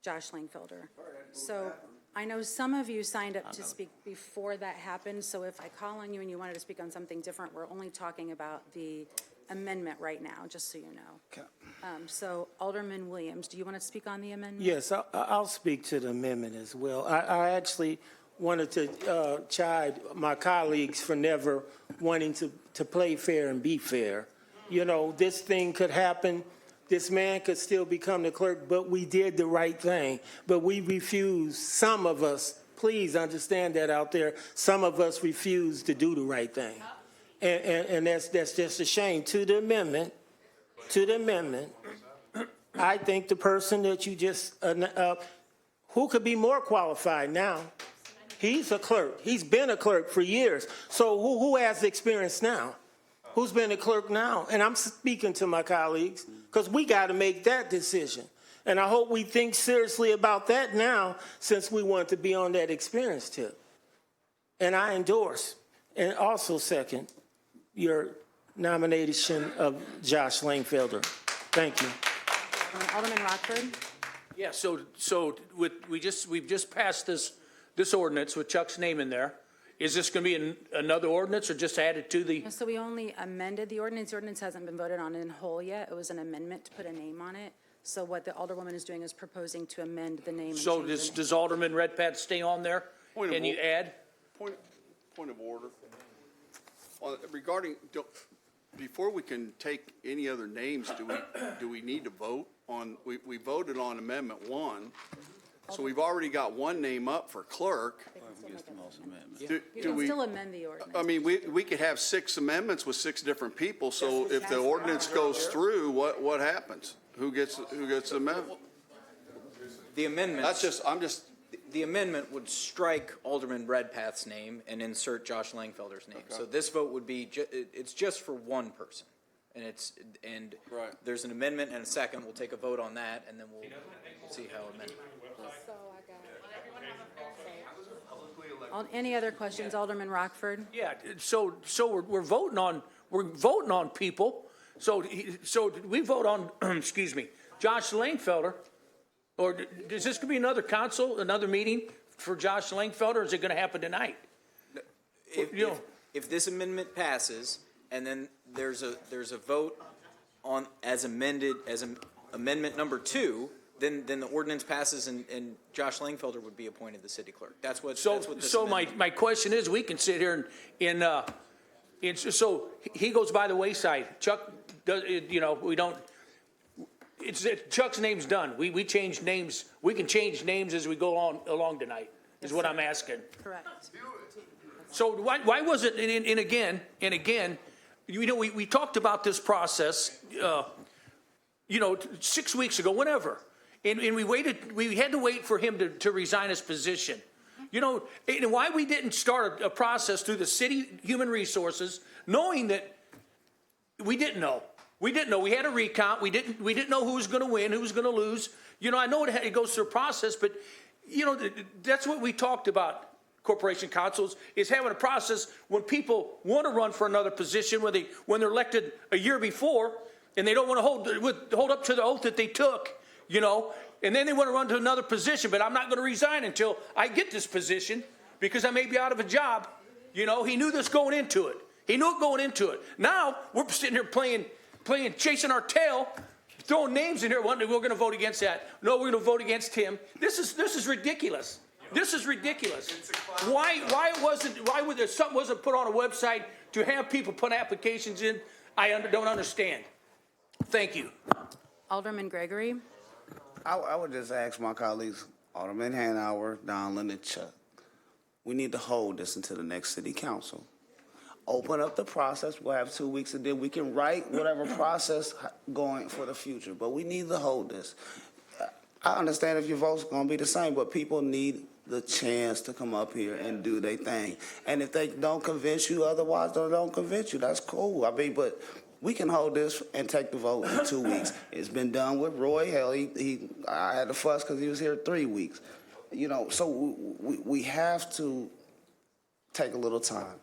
Josh Langfelder. So I know some of you signed up to speak before that happened, so if I call on you and you wanted to speak on something different, we're only talking about the amendment right now, just so you know. Okay. So Alderman Williams, do you want to speak on the amendment? Yes, I'll speak to the amendment as well. I actually wanted to chide my colleagues for never wanting to play fair and be fair. You know, this thing could happen. This man could still become the clerk, but we did the right thing. But we refused, some of us, please understand that out there, some of us refused to do the right thing. And that's just a shame. To the amendment, I think the person that you just, who could be more qualified now? He's a clerk. He's been a clerk for years. So who has experience now? Who's been a clerk now? And I'm speaking to my colleagues because we got to make that decision. And I hope we think seriously about that now since we want to be on that experience tip. And I endorse and also second your nomination of Josh Langfelder. Thank you. Alderman Rockford? Yeah, so we've just passed this ordinance with Chuck's name in there. Is this going to be another ordinance or just added to the? So we only amended the ordinance. The ordinance hasn't been voted on in whole yet. It was an amendment to put a name on it. So what the Alderwoman is doing is proposing to amend the name. So does Alderman Redpath stay on there? Can you add? Point of order. Regarding, before we can take any other names, do we need to vote on, we voted on Amendment 1, so we've already got one name up for clerk. You can still amend the ordinance. I mean, we could have 6 amendments with 6 different people, so if the ordinance goes through, what happens? Who gets the amendment? The amendment. I'm just. The amendment would strike Alderman Redpath's name and insert Josh Langfelder's name. So this vote would be, it's just for one person. And Right. There's an amendment and a second. We'll take a vote on that, and then we'll see how amendment. Any other questions, Alderman Rockford? Yeah, so we're voting on people. So we vote on, excuse me, Josh Langfelder, or is this going to be another meeting for Josh Langfelder, or is it going to happen tonight? If this amendment passes, and then there's a vote on as amended, amendment number 2, then the ordinance passes and Josh Langfelder would be appointed the city clerk. That's what this my question is, we can sit here and so he goes by the wayside. Chuck does, we don't. Chuck's name's done. We change names. We can change names as we go along tonight. Is what I'm asking. Correct. So why was it? And again, you know, we talked about this process, 6 weeks ago, whenever. And we had to wait for him to resign his position. You know, and why we didn't start a process through the city human resources, knowing that we didn't know. We didn't know. We had a recount. We didn't know who was going to win, who was going to lose. You know, I know it goes through a process, but, you know, that's what we talked about, corporation councils, is having a process when people want to run for another position, when they're elected a year before, and they don't want to hold up to the oath that they took, you know, and then they want to run to another position, but I'm not going to resign until I get this position because I may be out of a job. You know, he knew this going into it. He knew it going into it. Now we're sitting here playing, chasing our tail, throwing names in here. We're going to vote against that. No, we're going to vote against him. This is ridiculous. This is ridiculous. Why something wasn't put on a website to have people put applications in? I don't understand. Thank you. Alderman Gregory. I would just ask my colleagues, Alderman Hanauer, Donlin, and Chuck, we need to hold this until the next city council. Open up the process. We'll have 2 weeks, and then we can write whatever process going for the future. But we need to hold this. I understand if your vote's going to be the same, but people need the chance to come up here and do their thing. And if they don't convince you otherwise, they don't convince you. That's cool. I mean, but we can hold this and take the vote in 2 weeks. It's been done with Roy. Hell, I had to fuss because he was here 3 weeks. You know, so we have to take a little time,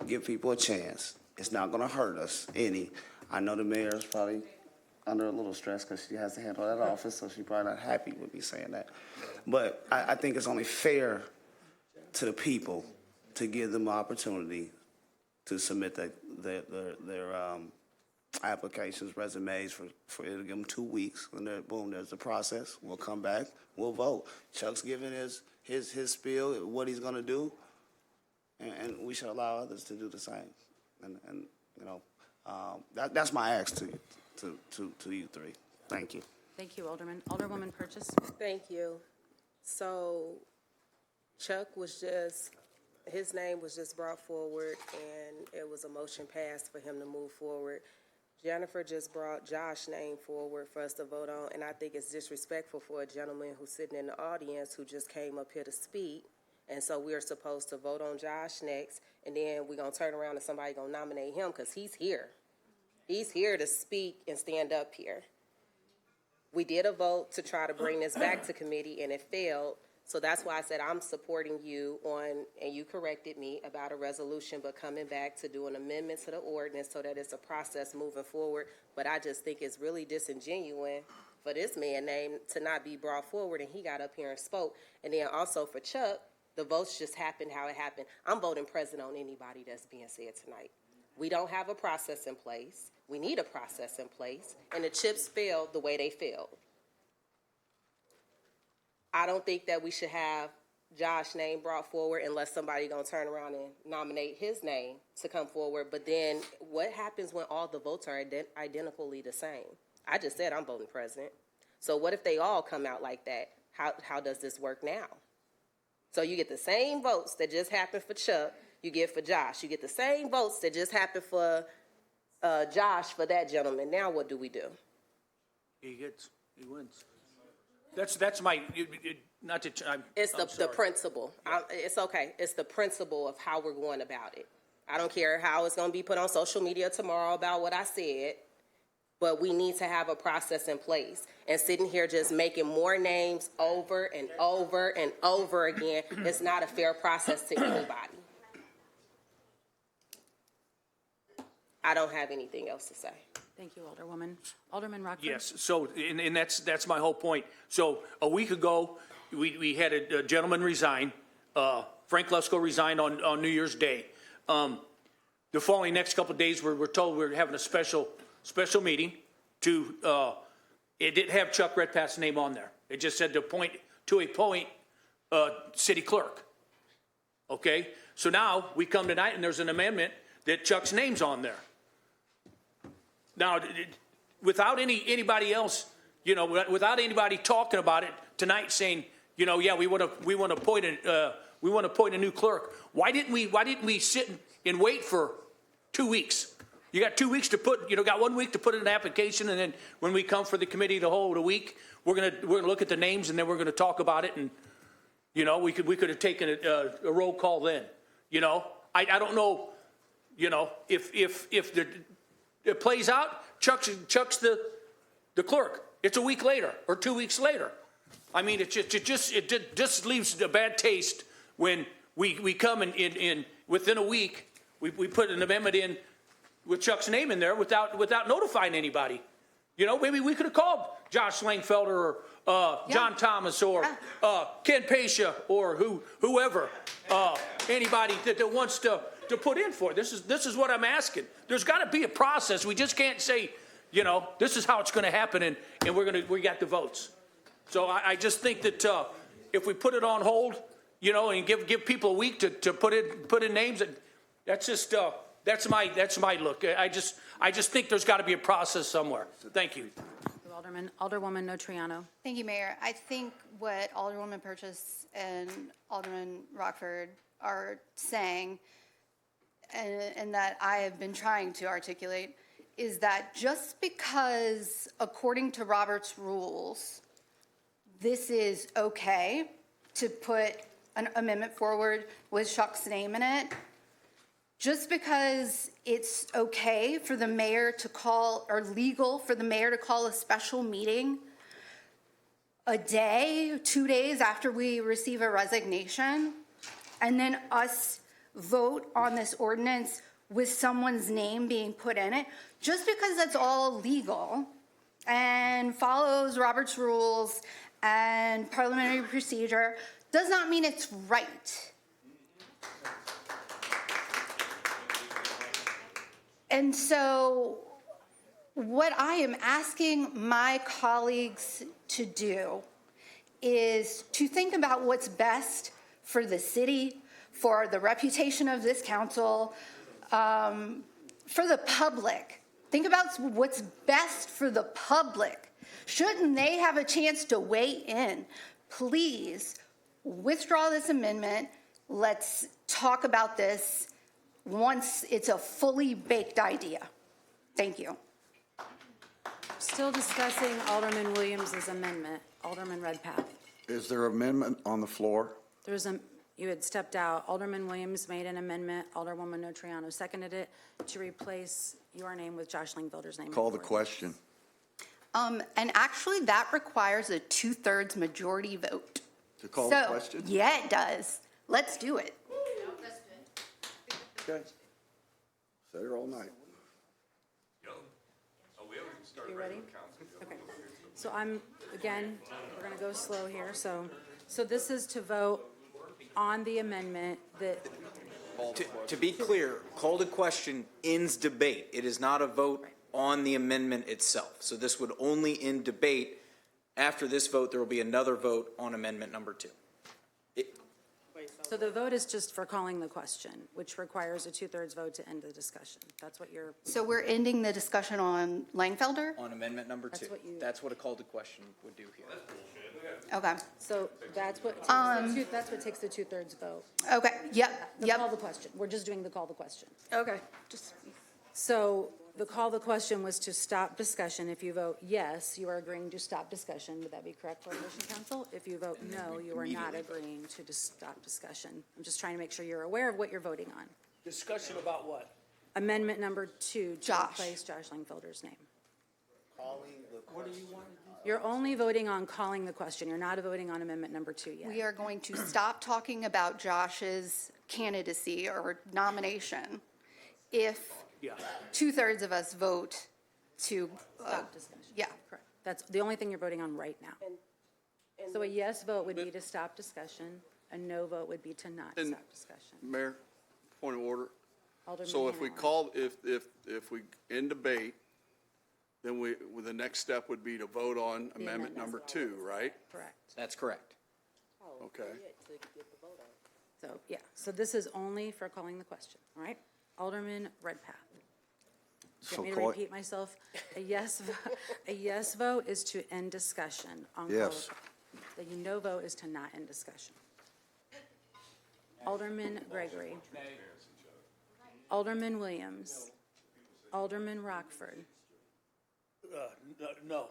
give people a chance. It's not going to hurt us any. I know the mayor's probably under a little stress because she has to handle that office, so she's probably not happy with me saying that. But I think it's only fair to the people to give them an opportunity to submit their applications, resumes for it'll give them 2 weeks, and then boom, there's the process. We'll come back, we'll vote. Chuck's giving his spiel, what he's going to do, and we should allow others to do the same. And you know, that's my ask to you three. Thank you. Thank you, Alderman. Alderwoman Purchase. Thank you. So Chuck his name was just brought forward, and it was a motion passed for him to move forward. Jennifer just brought Josh's name forward for us to vote on, and I think it's disrespectful for a gentleman who's sitting in the audience who just came up here to speak, and so we're supposed to vote on Josh next, and then we're going to turn around and somebody going to nominate him because he's here. He's here to speak and stand up here. We did a vote to try to bring this back to committee, and it failed. So that's why I said I'm supporting you on, and you corrected me about a resolution, but coming back to do an amendment to the ordinance so that it's a process moving forward. But I just think it's really disingenuous for this man's name to not be brought forward, and he got up here and spoke. And then also for Chuck, the votes just happened how it happened. I'm voting present on anybody that's being said tonight. We don't have a process in place. We need a process in place, and the chips failed the way they failed. I don't think that we should have Josh's name brought forward unless somebody gonna turn around and nominate his name to come forward. But then what happens when all the votes are identically the same? I just said I'm voting present. So what if they all come out like that? How does this work now? So you get the same votes that just happened for Chuck, you get for Josh. You get the same votes that just happened for Josh for that gentleman. Now what do we do? He wins. That's my, not to, It's the principle. It's okay. It's the principle of how we're going about it. I don't care how it's going to be put on social media tomorrow about what I said, but we need to have a process in place. And sitting here just making more names over and over and over again, it's not a fair process to anybody. I don't have anything else to say. Thank you, Alderwoman. Alderman Rockford. yes, so, and that's my whole point. So a week ago, we had a gentleman resign. Frank Lesko resigned on New Year's Day. The following next couple of days, we're told we're having a special meeting to, it didn't have Chuck Redpath's name on there. It just said to appoint city clerk. Okay? So now we come tonight and there's an amendment that Chuck's name's on there. Now, without anybody else, without anybody talking about it tonight, saying, yeah, we want to appoint a new clerk. Why didn't we sit and wait for 2 weeks You got 2 weeks to put, got 1 week to put in an application, and then when we come for the committee to hold a week, we're gonna look at the names, and then we're gonna talk about it, and, we could have taken a roll call then, I don't know, if it plays out, Chuck's the clerk. It's a week later or 2 weeks later. I mean, it just leaves a bad taste when we come in within a week, we put an amendment in with Chuck's name in there without notifying anybody. Maybe we could have called Josh Langfelder or John Thomas or Ken Pasha or whoever, anybody that wants to put in for it. This is what I'm asking. There's got to be a process. We just can't say, this is how it's going to happen, and we got the votes. So I just think that if we put it on hold, and give people a week to put in names, that's just that's my look. I just think there's got to be a process somewhere. Thank you. Alderwoman Notriano. Thank you, Mayor. I think what Alderwoman Purchase and Alderman Rockford are saying, and that I have been trying to articulate, is that just because, according to Robert's rules, this is okay to put an amendment forward with Chuck's name in it, just because it's okay for the mayor to call, or legal for the mayor to call a special meeting a day, 2 days after we receive a resignation, and then us vote on this ordinance with someone's name being put in it, just because that's all legal and follows Robert's rules and parliamentary procedure, does not mean it's right. And so what I am asking my colleagues to do is to think about what's best for the city, for the reputation of this council, for the public. Think about what's best for the public. Shouldn't they have a chance to weigh in? Please withdraw this amendment. Let's talk about this once it's a fully baked idea. Thank you. Still discussing Alderman Williams' amendment. Alderman Redpath. Is there amendment on the floor? You had stepped out. Alderman Williams made an amendment. Alderwoman Notriano seconded it to replace your name with Josh Langfelder's name. Call the question. And actually, that requires a 2/3 majority vote. To call the question? Yeah, it does. Let's do it. Okay. Stay here all night. You ready? Okay. So we're going to go slow here. So this is to vote on the amendment that. To be clear, call to question ends debate. It is not a vote on the amendment itself. So this would only end debate. After this vote, there will be another vote on amendment number 2. So the vote is just for calling the question, which requires a 2/3 vote to end the discussion. That's what you're. So we're ending the discussion on Langfelder? On amendment number 2. That's what a call to question would do here. Okay. So that's what takes the 2/3 vote. Okay. Yep. Call the question. We're just doing the call the question. Okay. So the call the question was to stop discussion. If you vote yes, you are agreeing to stop discussion. Would that be correct, Coordination Council? If you vote no, you are not agreeing to stop discussion. I'm just trying to make sure you're aware of what you're voting on. Discussion about what? Amendment number 2 to Josh. replace Josh Langfelder's name. What do you want? You're only voting on calling the question. You're not voting on amendment number 2 yet. We are going to stop talking about Josh's candidacy or nomination if 2/3 of us vote to. Stop discussion. Yeah. Correct. That's the only thing you're voting on right now. So a yes vote would be to stop discussion. A no vote would be to not stop discussion. Mayor, point of order. Alderman So if we Hanauer. call, if we end debate, then the next step would be to vote on amendment number 2, right? Correct. That's correct. Okay. So, yeah, so this is only for calling the question, all right? Alderman Redpath. Do you want me to repeat myself? A yes vote is to end discussion on call. Yes. The no vote is to not end discussion. Alderman Gregory. Alderman Williams. Alderman Rockford. No.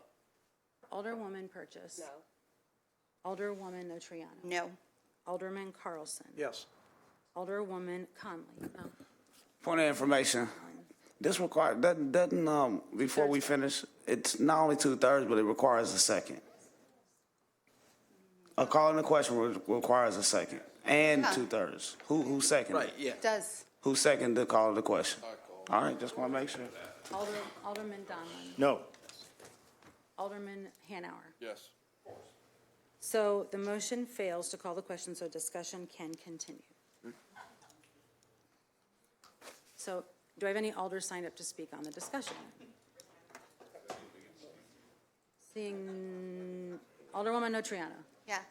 Alderwoman Purchase. No. Alderwoman Notriano. No. Alderman Carlson. Yes. Alderwoman Conley. No. Point of information. This doesn't, before we finish, it's not only 2/3, but it requires a second. A call in the question requires a second and Yeah. 2/3. Who seconded? Right, yeah. Does. Who seconded the call in the question? All right, just want to make sure. Alderman Donlin. No. Alderman Hanauer. Yes. So the motion fails to call the question, so discussion can continue. So do I have any alders signed up to speak on the discussion? Seeing Alderwoman Notriano. Yeah,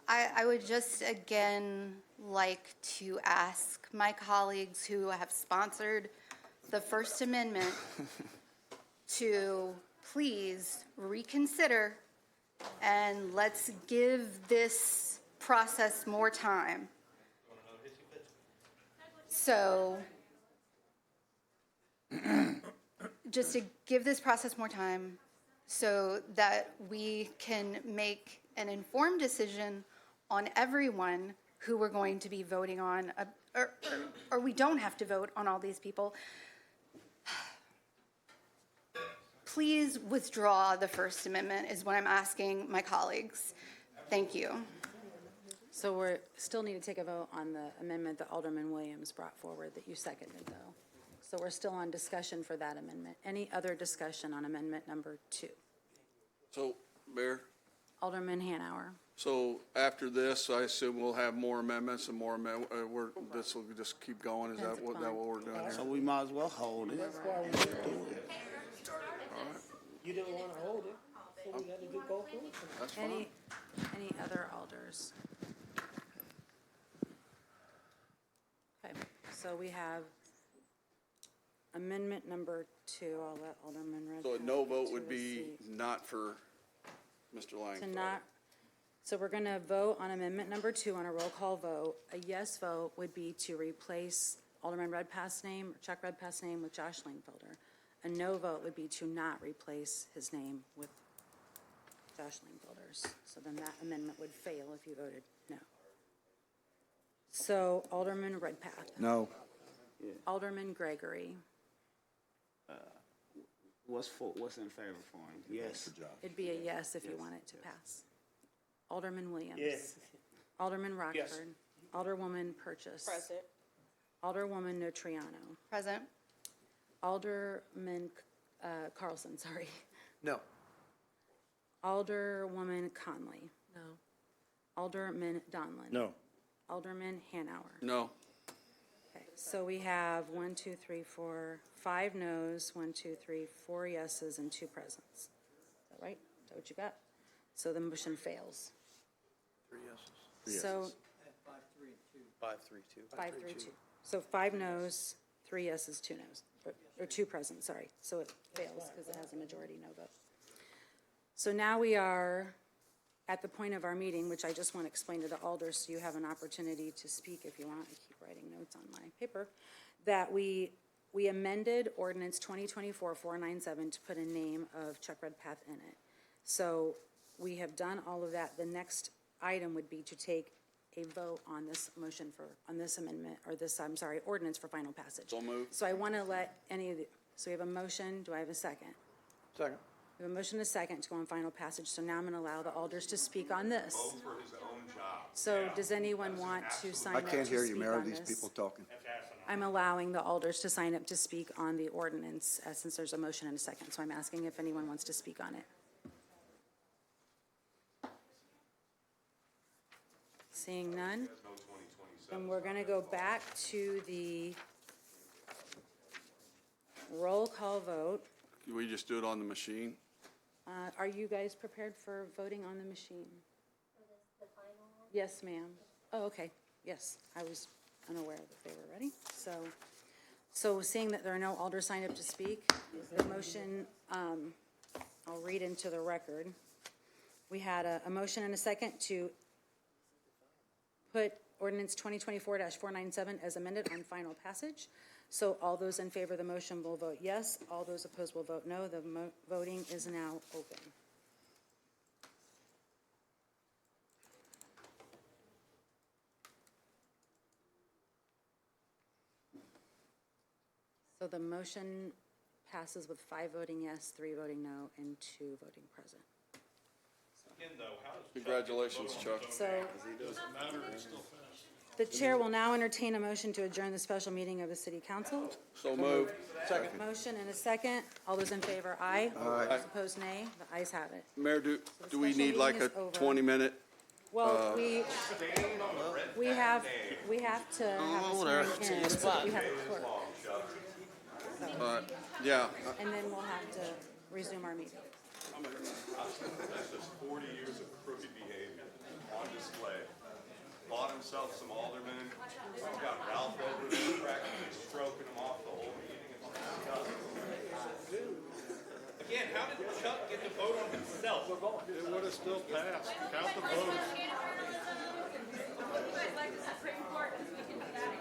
I would just again like to ask my colleagues who have sponsored the First Amendment to please reconsider and let's give this process more time. So, just to give this process more time so that we can make an informed decision on everyone who we're going to be voting on, or we don't have to vote on all these people. Please withdraw the First Amendment is what I'm asking my colleagues. Thank you. So we still need to take a vote on the amendment that Alderman Williams brought forward that you seconded, though. So we're still on discussion for that amendment. Any other discussion on amendment number 2? So, Mayor, Alderman Hanauer. so after this, I assume we'll have more amendments and more this will just keep going? Is That's that what fine. we're doing here? So we might as well hold it. You didn't want to hold it, so we got to go through it. That's fine. Any other alders? Okay, so we have amendment number 2. I'll let Alderman Redpath. So a no vote to would a be seat. not for Mr. To Langford? not, so we're going to vote on amendment number 2 on a roll call vote. A yes vote would be to replace Alderman Redpath's name, or Chuck Redpath's name, with Josh Langfelder. A no vote would be to not replace his name with Josh Langfelder's. So then that amendment would fail if you voted no. So Alderman Redpath. No. Alderman Gregory. What's in favor for him? Yes. It'd be a yes if you want it to pass. Alderman Williams. Yes. Alderman Rockford. Alderwoman Purchase. Present. Alderwoman Notriano. Present? Alderman Carlson, sorry. No. Alderwoman Conley. No. Alderman Donlin. No. Alderman Hanauer. No. Okay, so we have 1, 2, 3, 4, 5 noes, 1, 2, 3, 4 yeses, and 2 presents. Is that right? Is that what you got? So the motion fails. 3 yeses. So 5, 3, 2. 5, 3, 2. So 5 noes, 3 yeses, 2 noes, or 2 presents, sorry. So it fails because it has a majority no vote. So now we are at the point of our meeting, which I just want to explain to the alders so you have an opportunity to speak if you want. I keep writing notes on my paper. That we amended ordinance 2024-497 to put a name of Chuck Redpath in it. So we have done all of that. The next item would be to take a vote on this motion on this amendment, or this, ordinance for final passage. So moved. So I want to let any of the, so we have a motion. Do I have a second? Second. We have a motion and a second to go on final passage, so now I'm going to allow the alders to speak on this. So does anyone want to sign I up to speak can't hear you, Mayor, on these this? people talking. I'm allowing the alders to sign up to speak on the ordinance, since there's a motion and a second, so I'm asking if anyone wants to speak on it. Seeing none, then we're going to go back to the roll call vote. Can we just do it on the machine? Are you guys prepared for voting on the machine? Yes, ma'am. Oh, okay. Yes, I was unaware that they were ready. So seeing that there are no alders signed up to speak, the motion, I'll read into the record. We had a motion and a second to put ordinance 2024-497 as amended on final passage. So all those in favor of the motion will vote yes. All those opposed will vote no. The voting is now open. So the motion passes with 5 voting yes, 3 voting no, and 2 voting present. Congratulations, Chuck. So the chair will now entertain a motion to adjourn the special meeting of the city council. So moved. Second. Motion and a second. All those in favor, aye. Aye. Those opposed, nay. The ayes have it. Mayor, do we special need like meeting a is over. 20-minute? Well, we have to have a swearing in, so we have a clerk. Yeah. And then we'll have to resume our meeting. That's just 40 years of crooked behavior on display. Bought himself some aldermen. We've got Ralph over there practically stroking him off the whole meeting. Again, how did Chuck get to vote on himself? It would have still passed. Count the votes. Like the Supreme Court, we can do that.